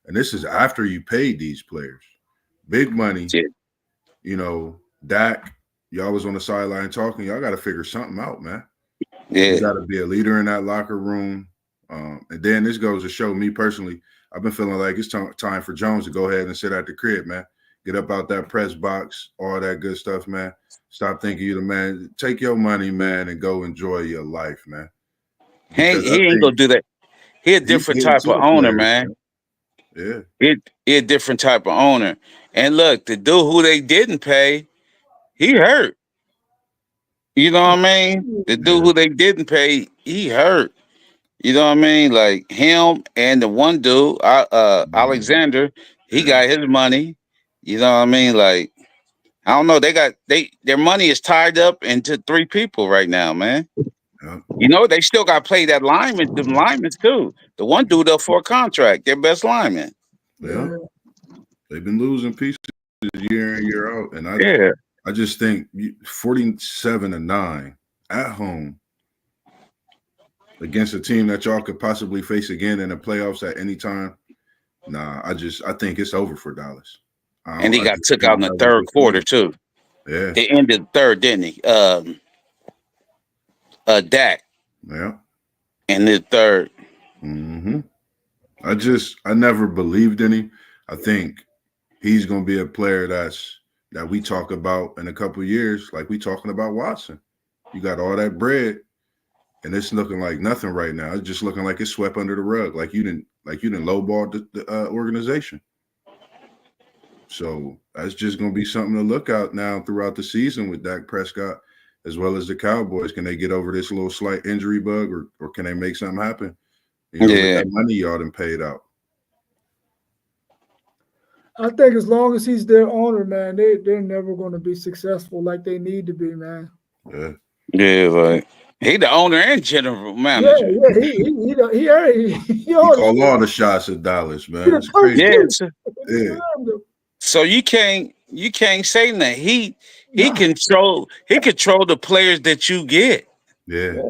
And this is after you paid these players. Big money. Yeah. You know, Dak, y'all was on the sideline talking. Y'all got to figure something out, man. Yeah. You got to be a leader in that locker room. And then this goes to show me personally, I've been feeling like it's time for Jones to go ahead and sit at the crib, man. Get up out that press box, all that good stuff, man. Stop thinking you the man. Take your money, man, and go enjoy your life, man. He ain't gonna do that. He a different type of owner, man. Yeah. He a different type of owner. And look, the dude who they didn't pay, he hurt. You know what I mean? The dude who they didn't pay, he hurt. You know what I mean? Like him and the one dude, Alexander, he got his money. You know what I mean? Like, I don't know. Their money is tied up into 3 people right now, man. Yeah. You know, they still got to play them linemen too. The one dude up for a contract, their best lineman. Yeah. They've been losing pieces year in, year out. And I just think 47-9 at home against a team that y'all could possibly face again in the playoffs at any time. Nah, I think it's over for Dallas. And he got took out in the third quarter too. Yeah. They ended third, didn't he? Dak. Yeah. And the third. Mm-hmm. I never believed in him. I think he's gonna be a player that we talk about in a couple of years, like we talking about Watson. You got all that bread, and it's looking like nothing right now. It's just looking like it's swept under the rug, like you didn't lowball the organization. So that's just going to be something to look out now throughout the season with Dak Prescott, as well as the Cowboys. Can they get over this little slight injury bug, or can they make something happen? You know, with that money y'all done paid out. I think as long as he's their owner, man, they're never going to be successful like they need to be, man. Yeah. Yeah, like he the owner and general manager. He call all the shots at Dallas, man. It's crazy. Yeah. So you can't say that he control the players that you get. Yeah.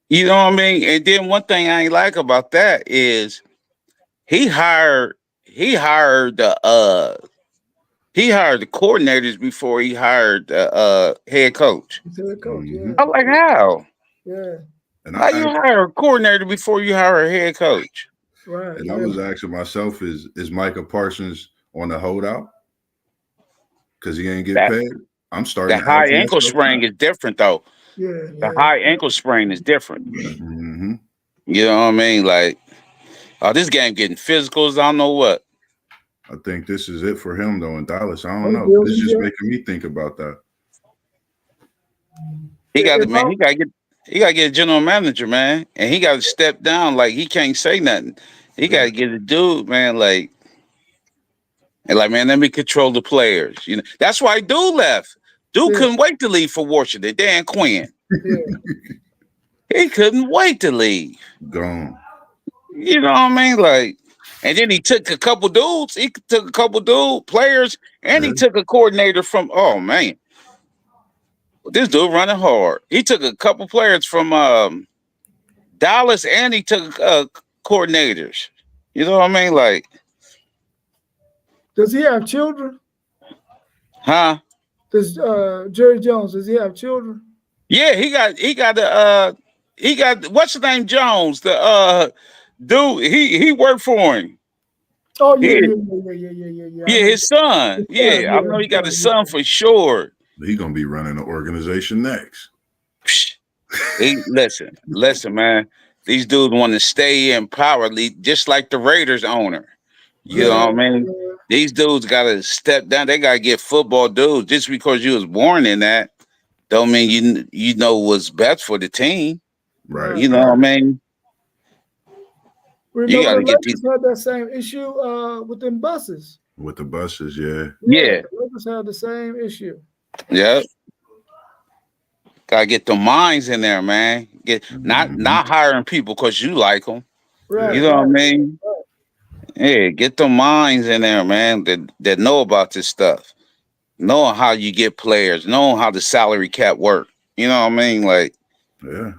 You know what I mean? And then one thing I ain't like about that is he hired the coordinators before he hired the head coach. Head coach, yeah. I'm like, how? Yeah. And how you hire a coordinator before you hire a head coach? Right. And I was asking myself, is Micah Parsons on the holdout? Because he ain't get paid. I'm starting. The high ankle sprain is different, though. Yeah. The high ankle sprain is different. Mm-hmm. You know what I mean? Like, this game getting physicals. I don't know what. I think this is it for him, though, in Dallas. I don't know. It's just making me think about that. He got to get. He got to get a general manager, man, and he got to step down. Like he can't say nothing. He got to get a dude, man. Like, man, let me control the players. You know, that's why Dude left. Dude couldn't wait to leave for Washington. Dan Quinn. Yeah. He couldn't wait to leave. Gone. You know what I mean? Like, and then he took a couple dudes. He took a couple players, and he took a coordinator from. Oh man, this dude running hard. He took a couple players from Dallas, and he took coordinators. You know what I mean? Like, Does he have children? huh? Does Jerry Jones? Does he have children? Yeah, he got what's his name Jones, the dude. He worked for him. Oh yeah. Yeah, his son. Yeah, I know he got a son for sure. He gonna be running the organization next. Listen, man. These dudes want to stay in power, just like the Raiders owner. You know what I mean? Yeah. These dudes got to step down. They got to get football dudes. Just because you was born in that, don't mean you know what's best for the team. Right. You know what I mean? Remember, gotta the get Lakers had that same issue with them buses. With the buses, yeah. Yeah. The Lakers had the same issue. Yeah. Gotta get the minds in there, man. Not hiring people because you like them. Right. You know what I mean? Yeah, get the minds in there, man, that know about this stuff. Knowing how you get players, knowing how the salary cap work. You know what I mean? Like, yeah.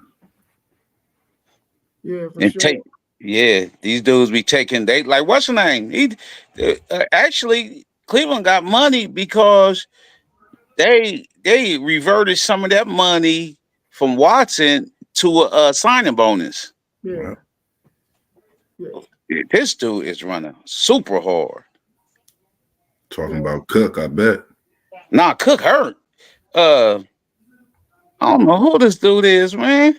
Yeah, for sure. These dudes be taking, they like, what's the name? Actually, Cleveland got money because they reverted some of that money from Watson to a signing bonus. Yeah. This dude is running super hard. Talking about Cook, I bet. Nah, Cook hurt. I don't know who this dude is, man.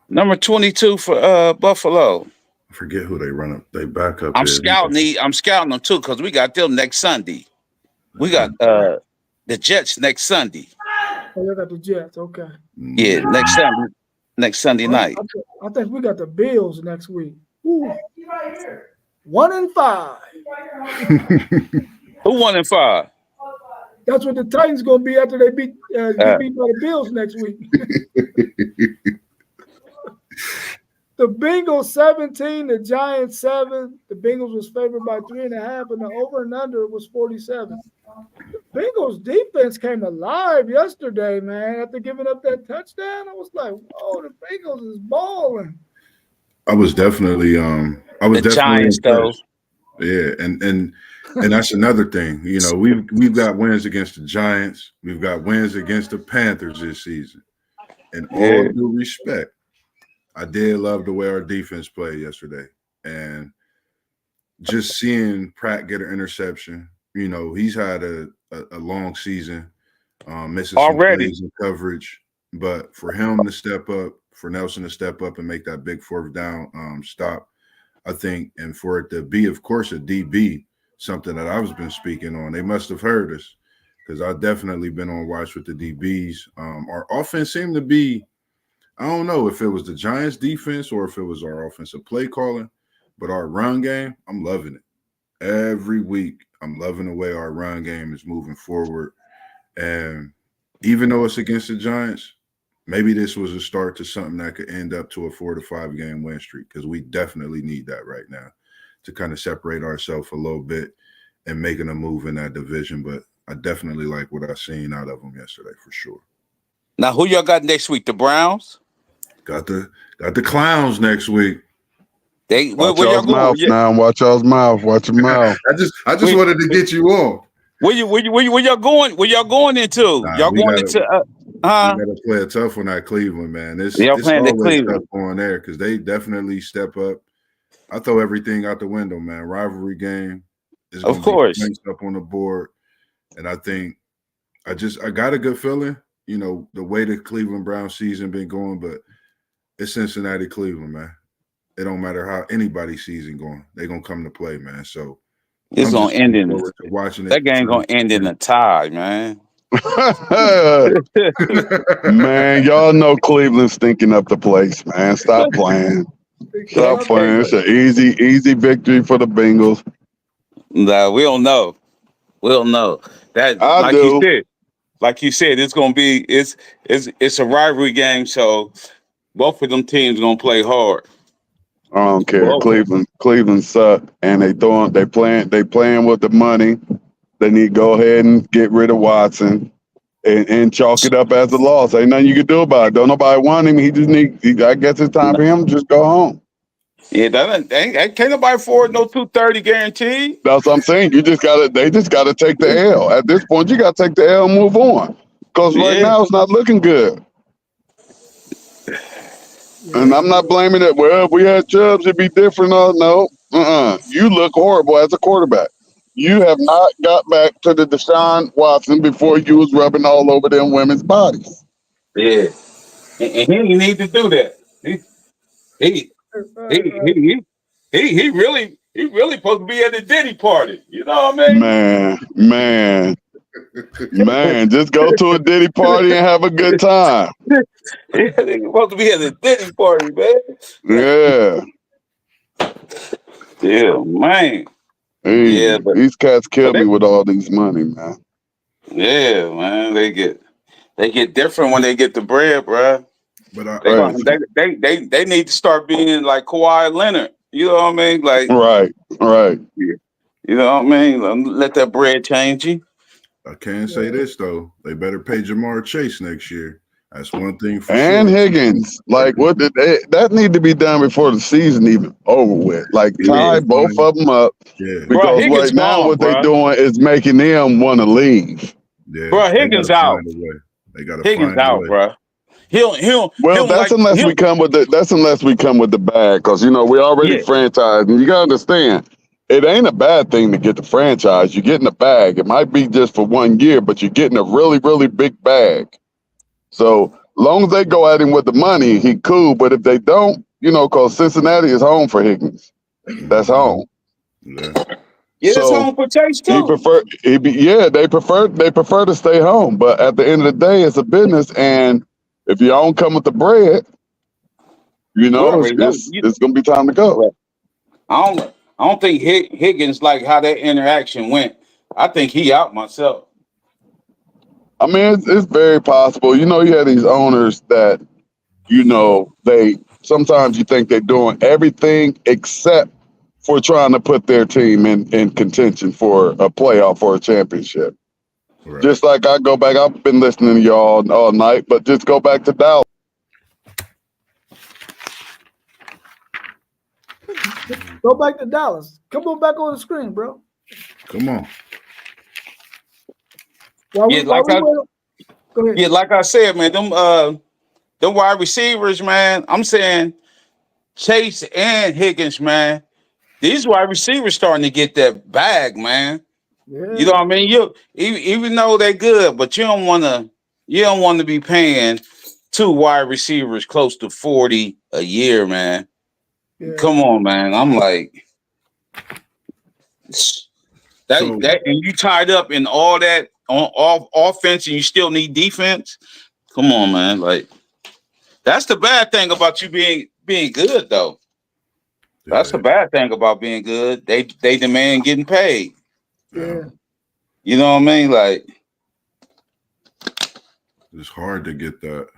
Number 22 for Buffalo. I forget who they run up. They back up. I'm scouting them too because we got them next Sunday. We got the Jets next Sunday. Oh, they got the Jets. Okay. Yeah, next Sunday night. I think we got the Bills next week. Ooh. 1-5. Who 1-5? That's what the Titans gonna be after they get beat by the Bills next week. The Bengals 17, the Giants 7. The Bengals was favored by 3.5, and the over and under was 47. The Bengals defense came alive yesterday, man. After giving up that touchdown, I was like, "Whoa, the Bengals is balling." I was definitely the Giants though. Yeah, and that's another thing. You know, we've got wins against the Giants, we've got wins against the Panthers this season. And all due respect, I did love the way our defense played yesterday. And just seeing Pratt get an interception, you know, he's had a long season, missing already some plays in coverage. But for him to step up, for Nelson to step up and make that big fourth down stop, I think, and for it to be, of course, a DB, something that I've been speaking on. They must have heard us because I've definitely been on watch with the DBs. Our offense seemed to be, I don't know if it was the Giants defense or if it was our offensive play calling, but our run game, I'm loving it. Every week, I'm loving the way our run game is moving forward. And even though it's against the Giants, maybe this was a start to something that could end up to a 4 to 5 game win streak because we definitely need that right now to kind of separate ourselves a little bit and making a move in that division. But I definitely like what I seen out of them yesterday for sure. Now, who y'all got next week? The Browns? Got the Clowns next week. Where y'all going? Now watch y'all's mouth. Watch your mouth. I just wanted to get you on. Where y'all going? Where y'all going into? Y'all going into? We gotta play a tough one at Cleveland, man. It's playing at always Cleveland tough going there because they definitely step up. I throw everything out the window, man. Rivalry game is of course up on the board, and I think I got a good feeling. You know the way the Cleveland Browns season been going, but it's Cincinnati, Cleveland, man. It don't matter how anybody's season going, they're gonna come to play, man. So it's gonna end in watching that game. Gonna end in a tie, man. Man, y'all know Cleveland's stinking up the place, man. Stop playing. Stop playing. It's an easy victory for the Bengals. Nah, we don't know. We don't know. That I like do. you said. Like you said, it's gonna be it's a rivalry game, so both of them teams gonna play hard. I don't care. Well, Cleveland suck, and they playing with the money. They need to go ahead and get rid of Watson and chalk it up as a loss. Ain't nothing you can do about it. Don't nobody want him. I guess it's time for him to just go home. Yeah, can't nobody afford no 230 guaranteed. That's what I'm saying. They just gotta take the L. At this point, you gotta take the L and move on. Because right now it's not looking good. And I'm not blaming it. Well, if we had Chubbs, it'd be different. No. You look horrible as a quarterback. You have not got back to the Deshaun Watson before you was rubbing all over them women's bodies. Yeah, and he didn't need to do that. He really supposed to be at the Diddy party. You know what I mean? Man, just go to a Diddy party and have a good time. He supposed to be at the Diddy party, man. Yeah, man. Hey, but these cats kill me with all these money, man. Yeah, man. They get different when they get the bread, bro. But They need to start being like Kawhi Leonard. You know what I mean? Like right. You know what I mean? Let that bread change you. I can say this though: they better pay Jamar Chase next year. That's one thing for and sure. Higgins, like what did that need to be done before the season even over with? Like tie both of them up, because right now what they're doing is making them want to leave. Yeah, bro, Higgins out. They got Higgins out, bro. That's unless we come with the bag, because we already franchised, and you gotta understand, it ain't a bad thing to get the franchise. You're getting a bag. It might be just for 1 year, but you're getting a really, really big bag. So long as they go at him with the money, he cool. But if they don't, because Cincinnati is home for Higgins. That's home. Yeah, it's home for Chase too. They prefer to stay home. But at the end of the day, it's a business, and if you don't come with the bread, it's gonna be time to go. I don't think Higgins like how that interaction went. I think he out myself. I mean, it's very possible. You have these owners that, they sometimes you think they're doing everything except for trying to put their team in contention for a playoff or a championship. Right. Just like I go back, I've been listening to y'all all night, but just go back to Dallas. Go back to Dallas. Come on back on the screen, bro. Come on. Like I said, man, them wide receivers, man. I'm saying Chase and Higgins, man. These wide receivers starting to get that bag, man. Yeah. You know what I mean? You even though they're good, but you don't want to be paying 2 wide receivers close to 40 a year, man. Yeah. Come on, man. I'm like that, and you tied up in all that on offense, and you still need defense. Come on, man. Like that's the bad thing about you being good, though. Yeah. That's the bad thing about being good. They demand getting paid. Yeah. You know what I mean? Like it's hard to get that.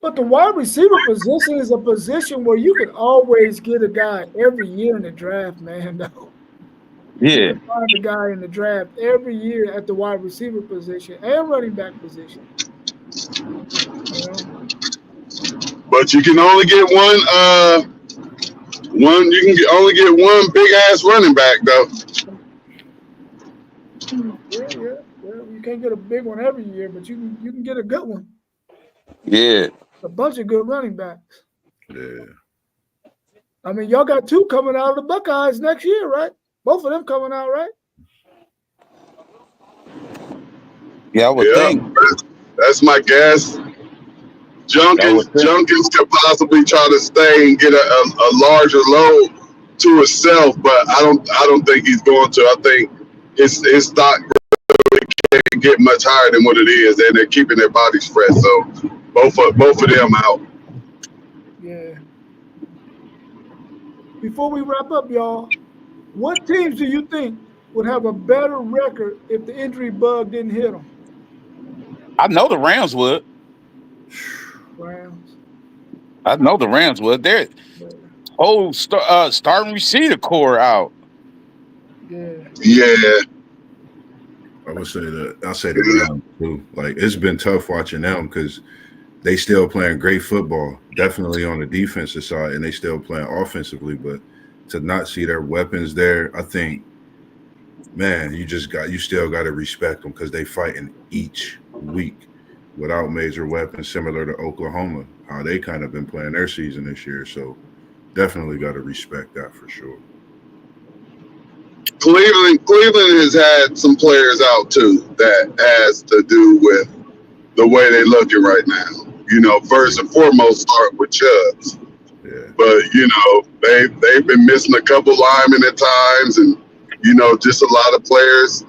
But the wide receiver position is a position where you can always get a guy every year in the draft, man. Though. Yeah. You can find a guy in the draft every year at the wide receiver position and running back position. But you can only get only get one big ass running back though. Yeah. You can't get a big one every year, but you can get a good one. Yeah. A bunch of good running backs. Yeah. I mean, y'all got 2 coming out of the Buckeyes next year, right? Both of them coming out, right? Yeah, I would think. That's my guess. Junkins could possibly try to stay and get a larger load to himself, but I don't think he's going to. I think his stock really can't get much higher than what it is, and they're keeping their bodies fresh. So both of them out. Yeah. Before we wrap up, y'all, what teams do you think would have a better record if the injury bug didn't hit them? I know the Rams would. Rams. I know the Rams would. Their whole starting receiver core out. Yeah. I would say that. I'll say the Rams too. Like, it's been tough watching them because they still playing great football, definitely on the defensive side, and they still playing offensively. But to not see their weapons there, I think, man, you still got to respect them because they fighting each week without major weapons, similar to Oklahoma, how they kind of been playing their season this year. So definitely got to respect that for sure. Cleveland has had some players out too that has to do with the way they're looking right now. You know, first and foremost, start with Chubbs. Yeah. But you know, they've been missing a couple linemen at times, and you know, just a lot of players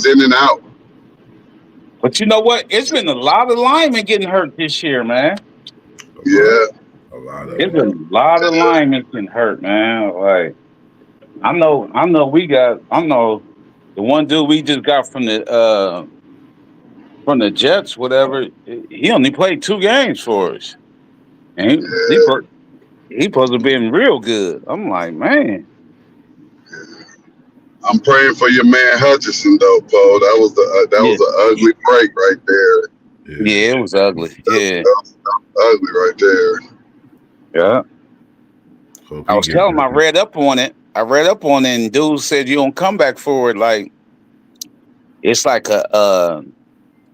in and out. But you know what? It's been a lot of linemen getting hurt this year, man. Yeah. A lot of It's been a lot of linemen getting hurt, man. Like, I know the one dude we just got from the Jets, whatever. He only played 2 games for us, and he supposed to been real good. I'm like, man. I'm praying for your man Hutchinson though, Paul. That was an ugly break right there. Yeah, it was ugly. Yeah, that was ugly right there. Yeah. I was telling him I read up on it, and dude said you don't come back for it. Like, it's like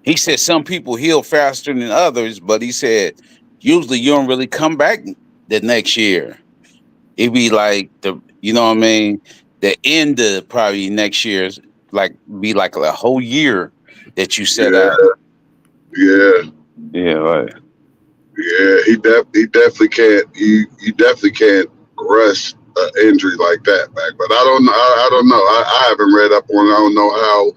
he said some people heal faster than others, but he said usually you don't really come back the next year. It'd be like you know what I mean? The end of probably next year be like a whole year that you set out. Yeah. Yeah, right. Yeah, he definitely can't. You definitely can't rush an injury like that back. But I don't know. I haven't read up on it. I don't know how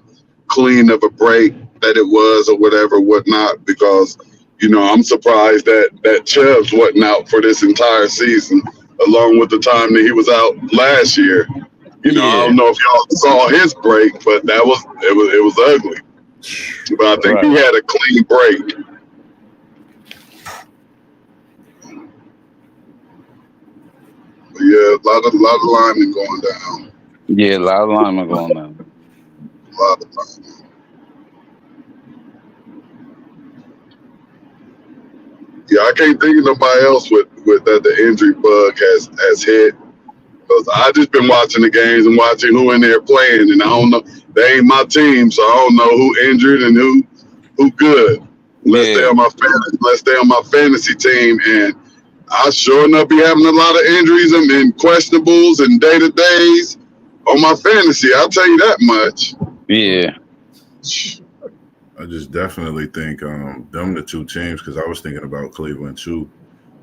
clean of a break that it was or whatnot. Because you know, I'm surprised that Chubbs wasn't out for this entire season, along with the time that he was out last year. You know, I don't know if y'all saw his break, but it was ugly. But I think he had a clean break. Yeah, a lot of linemen going down. Yeah, a lot of linemen going down. A lot of linemen. Yeah, I can't think of nobody else with that the injury bug has hit. Because I just been watching the games and watching who in there playing, and I don't know. They ain't my team, so I don't know who injured and who good. Let's stay on my fantasy team, and I sure enough be having a lot of injuries and questionables and day-to-days on my fantasy. I'll tell you that much. Yeah. I just definitely think them the 2 teams, because I was thinking about Cleveland too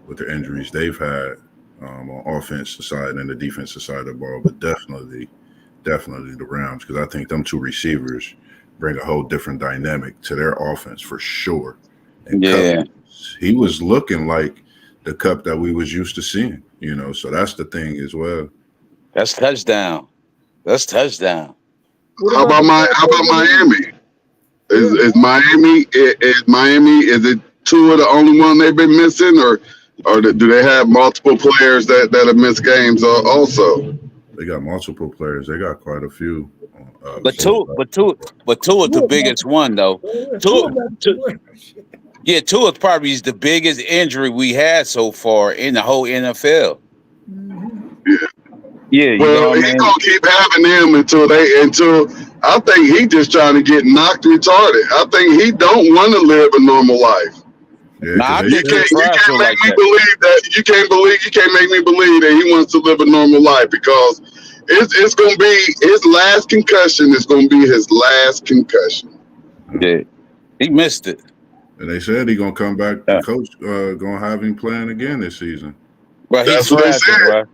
with the injuries they've had on offensive side and the defensive side of the ball, but definitely the Rams, because I think them 2 receivers bring a whole different dynamic to their offense for sure. And Kupp, he was looking like the Kupp that we was used to seeing, you know. So that's the thing as well. That's touchdown. How about Miami? Is Miami? Is it 2 of the only one they've been missing, or do they have multiple players that have missed games also? They got multiple players. They got quite a few. But two is the biggest one though. Yeah, Tua probably is the biggest injury we had so far in the whole NFL. Yeah. Well, he's gonna keep having them until I think he just trying to get knocked retarded. I think he don't want to live a normal life. Yeah, you can't make me believe that. You can't make me believe that he wants to live a normal life, because it's gonna be his last concussion. It's gonna be his last concussion. Yeah, he missed it. And they said he's gonna come back. The coach gonna have him playing again this season. But he's fragile, bro.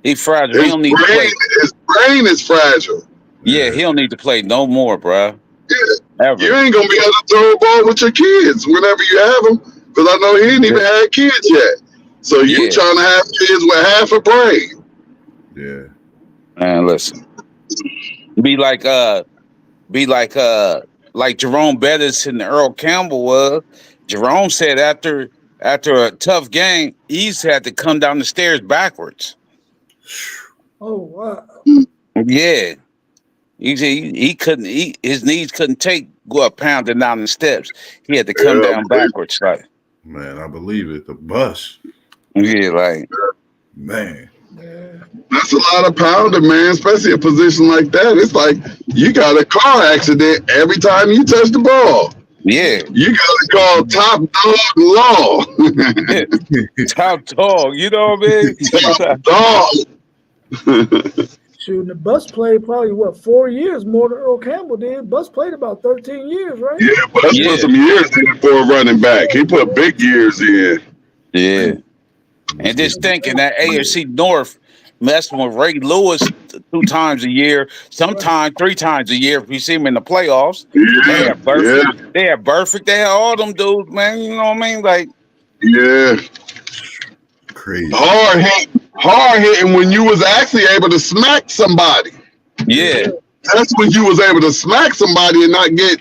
He's fragile. He don't need to play. His brain is fragile. Yeah, he don't need to play no more, bro. Yeah. Ever. You ain't gonna be able to throw a ball with your kids whenever you have them, because I know he ain't even had kids yet. So you trying to have kids with half a brain? Yeah. Man, listen. Be like Jerome Bettis and Earl Campbell was. Jerome said after a tough game, he's had to come down the stairs backwards. Oh wow. Yeah. He couldn't. His knees couldn't go up pounding down the steps. He had to come down backwards, like. Man, I believe it. The bus. Yeah, like. Man. Yeah. That's a lot of pounding, man, especially a position like that. It's like you got a car accident every time you touch the ball. Yeah. You got to call top dog law. Top dog, you know what I mean? Top dog. Shoot, the Bus played probably 4 years more than Earl Campbell did. Bus played about 13 years, right? Yeah, Bus put some years in for a running back. He put big years in. Yeah. And just thinking that AFC North messing with Ray Lewis 2 times a year, sometimes 3 times a year if you see him in the playoffs. They had Burfict. They had Burfict. They had all them dudes, man. You know what I mean? Like, yeah. Crazy. Hard hitting when you was actually able to smack somebody. Yeah. That's when you was able to smack somebody and not get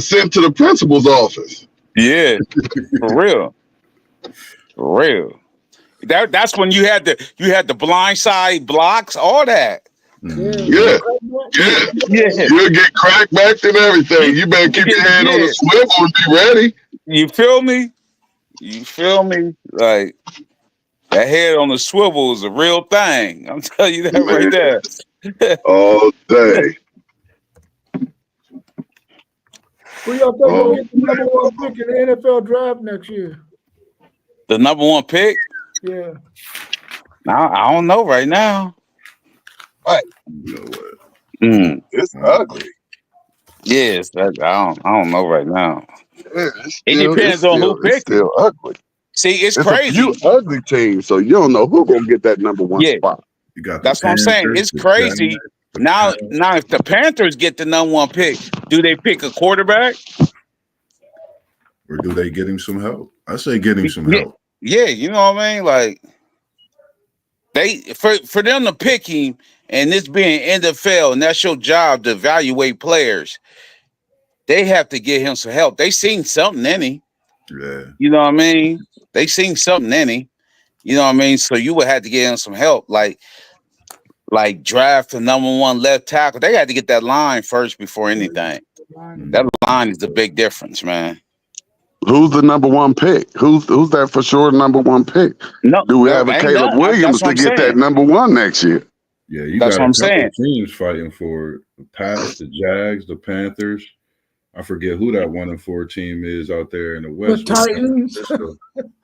sent to the principal's office. Yeah. For real. For real. That's when you had the blind side blocks, all that. Yeah. You'll get crackbacks and everything. You better keep your hand on the swivel and be ready. You feel me? You feel me? Like, that head on the swivel is a real thing. I'm telling you that right there. All day. Who y'all think will get the number 1 pick in the NFL draft next year? The number 1 pick? Yeah. I don't know right now. Right. You know what? It's ugly. Yes, I don't know right now. Yeah, It depends on who picks. It's still ugly. See, it's crazy. crazy. A few ugly teams, so you don't know who's gonna get that number 1 spot. You got that's what I'm saying. It's crazy. Now, if the Panthers get the number 1 pick, do they pick a quarterback? Or do they get him some help? I say get him some help. Yeah, you know what I mean? Like, for them to pick him, and this being NFL, and that's your job to evaluate players, they have to get him some help. They seen something in him. Yeah. You know what I mean? They seen something in him. You know what I mean? So you would have to get him some help. Like draft the number 1 left tackle. They had to get that line first before anything. That line is the big difference, man. Who's the number 1 pick? Who's that for sure number 1 pick? No, do we have a Caleb Williams to get that number 1 next year? Yeah, you that's got what I'm saying. Teams fighting for it. The Pats, the Jags, the Panthers. I forget who that 1-4 team is out there in the West. The Titans.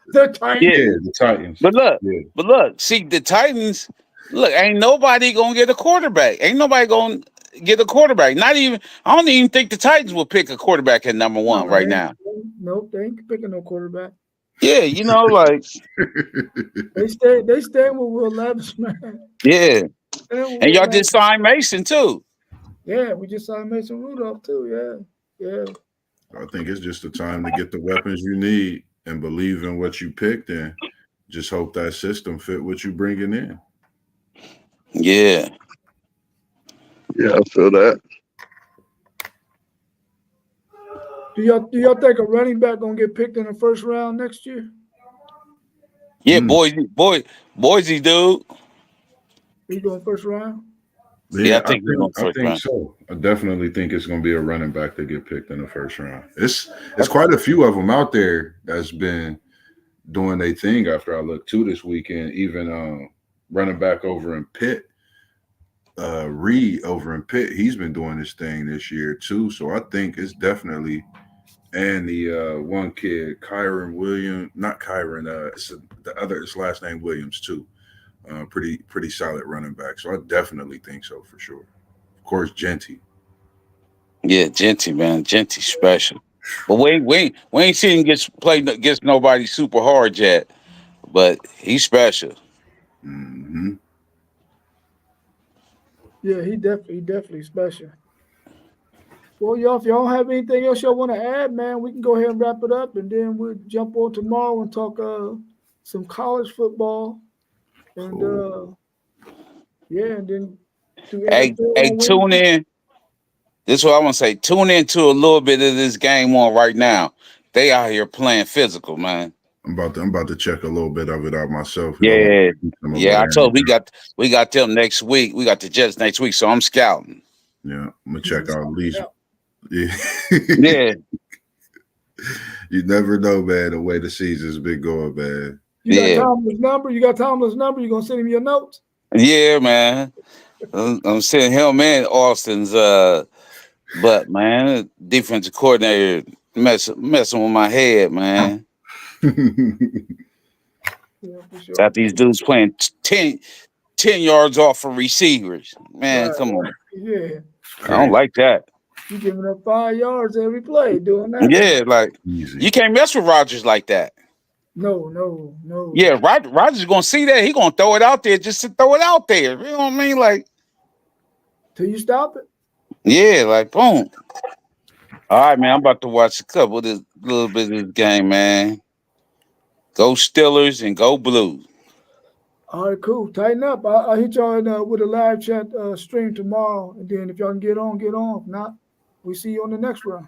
The Titans. Yeah, the Titans. But look, see the Titans. Look, ain't nobody gonna get a quarterback. Ain't nobody gonna get a quarterback. Not even. I don't even think the Titans will pick a quarterback at number 1 right now. Nope, they ain't picking no quarterback. Yeah, you know, like they stay with Will Levis, man. Yeah, and y'all just signed Mason too. Yeah, we just signed Mason Rudolph too. Yeah. I think it's just the time to get the weapons you need and believe in what you picked, and just hope that system fit what you bringing in. Yeah. Yeah, I feel that. Do y'all think a running back gonna get picked in the first round next year? Yeah, Boise, dude. He going first round? Yeah, I think so. I definitely think it's going to be a running back that get picked in the first round. It's quite a few of them out there that's been doing their thing after I looked too this weekend. Even running back over in Pitt, Reed over in Pitt, he's been doing his thing this year too. So I think it's definitely, and the one kid, Kyron Williams, not Kyron, his last name Williams too. Pretty solid running back. So I definitely think so for sure. Of course, Genty. Yeah, Genty, man. Genty special. But we ain't seen him play against nobody super hard yet. But he's special. Mm-hmm. Yeah, he definitely special. Well, y'all, if y'all don't have anything else y'all want to add, man, we can go ahead and wrap it up, and then we'll jump on tomorrow and talk some college football, and Cool. yeah, and then do Hey, NFL hey, on tune Wednesday. in. This is what I want to say. Tune into a little bit of this game on right now. They out here playing physical, man. I'm about to check a little bit of it out myself. Yeah, I'm yeah. I aware. told we got them next week. We got the Jets next week, so I'm scouting. Yeah, I'm gonna check out at least. Yeah. Yeah, You never know, man. The way the season's been going, man. You got yeah, Tomlin's number. You got Tomlin's number. You gonna send him your notes? yeah, man. I'm sending him and Austin's but man, defensive coordinator messing with my head, man. Yeah, for sure. Got these dudes playing 10 yards off for receivers. Man, Right, come on. Yeah, I don't like that. you giving up 5 yards every play doing that. Yeah, like Easy. you can't mess with Rodgers like that. No. Yeah, Rodgers gonna see that. He gonna throw it out there just to throw it out there. You know what I mean? Like, Till you stop it. yeah, like boom. All right, man. I'm about to watch a little bit of this game, man. Go Steelers and go Blues. All right, cool. Tighten up. I'll hit y'all with a live chat stream tomorrow, and then if y'all can get on, get on. If not, we see you on the next round.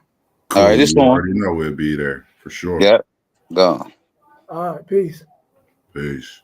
Cool. All right, this you one. already know we'll be there for sure. Yep. Go. All right, peace. Peace.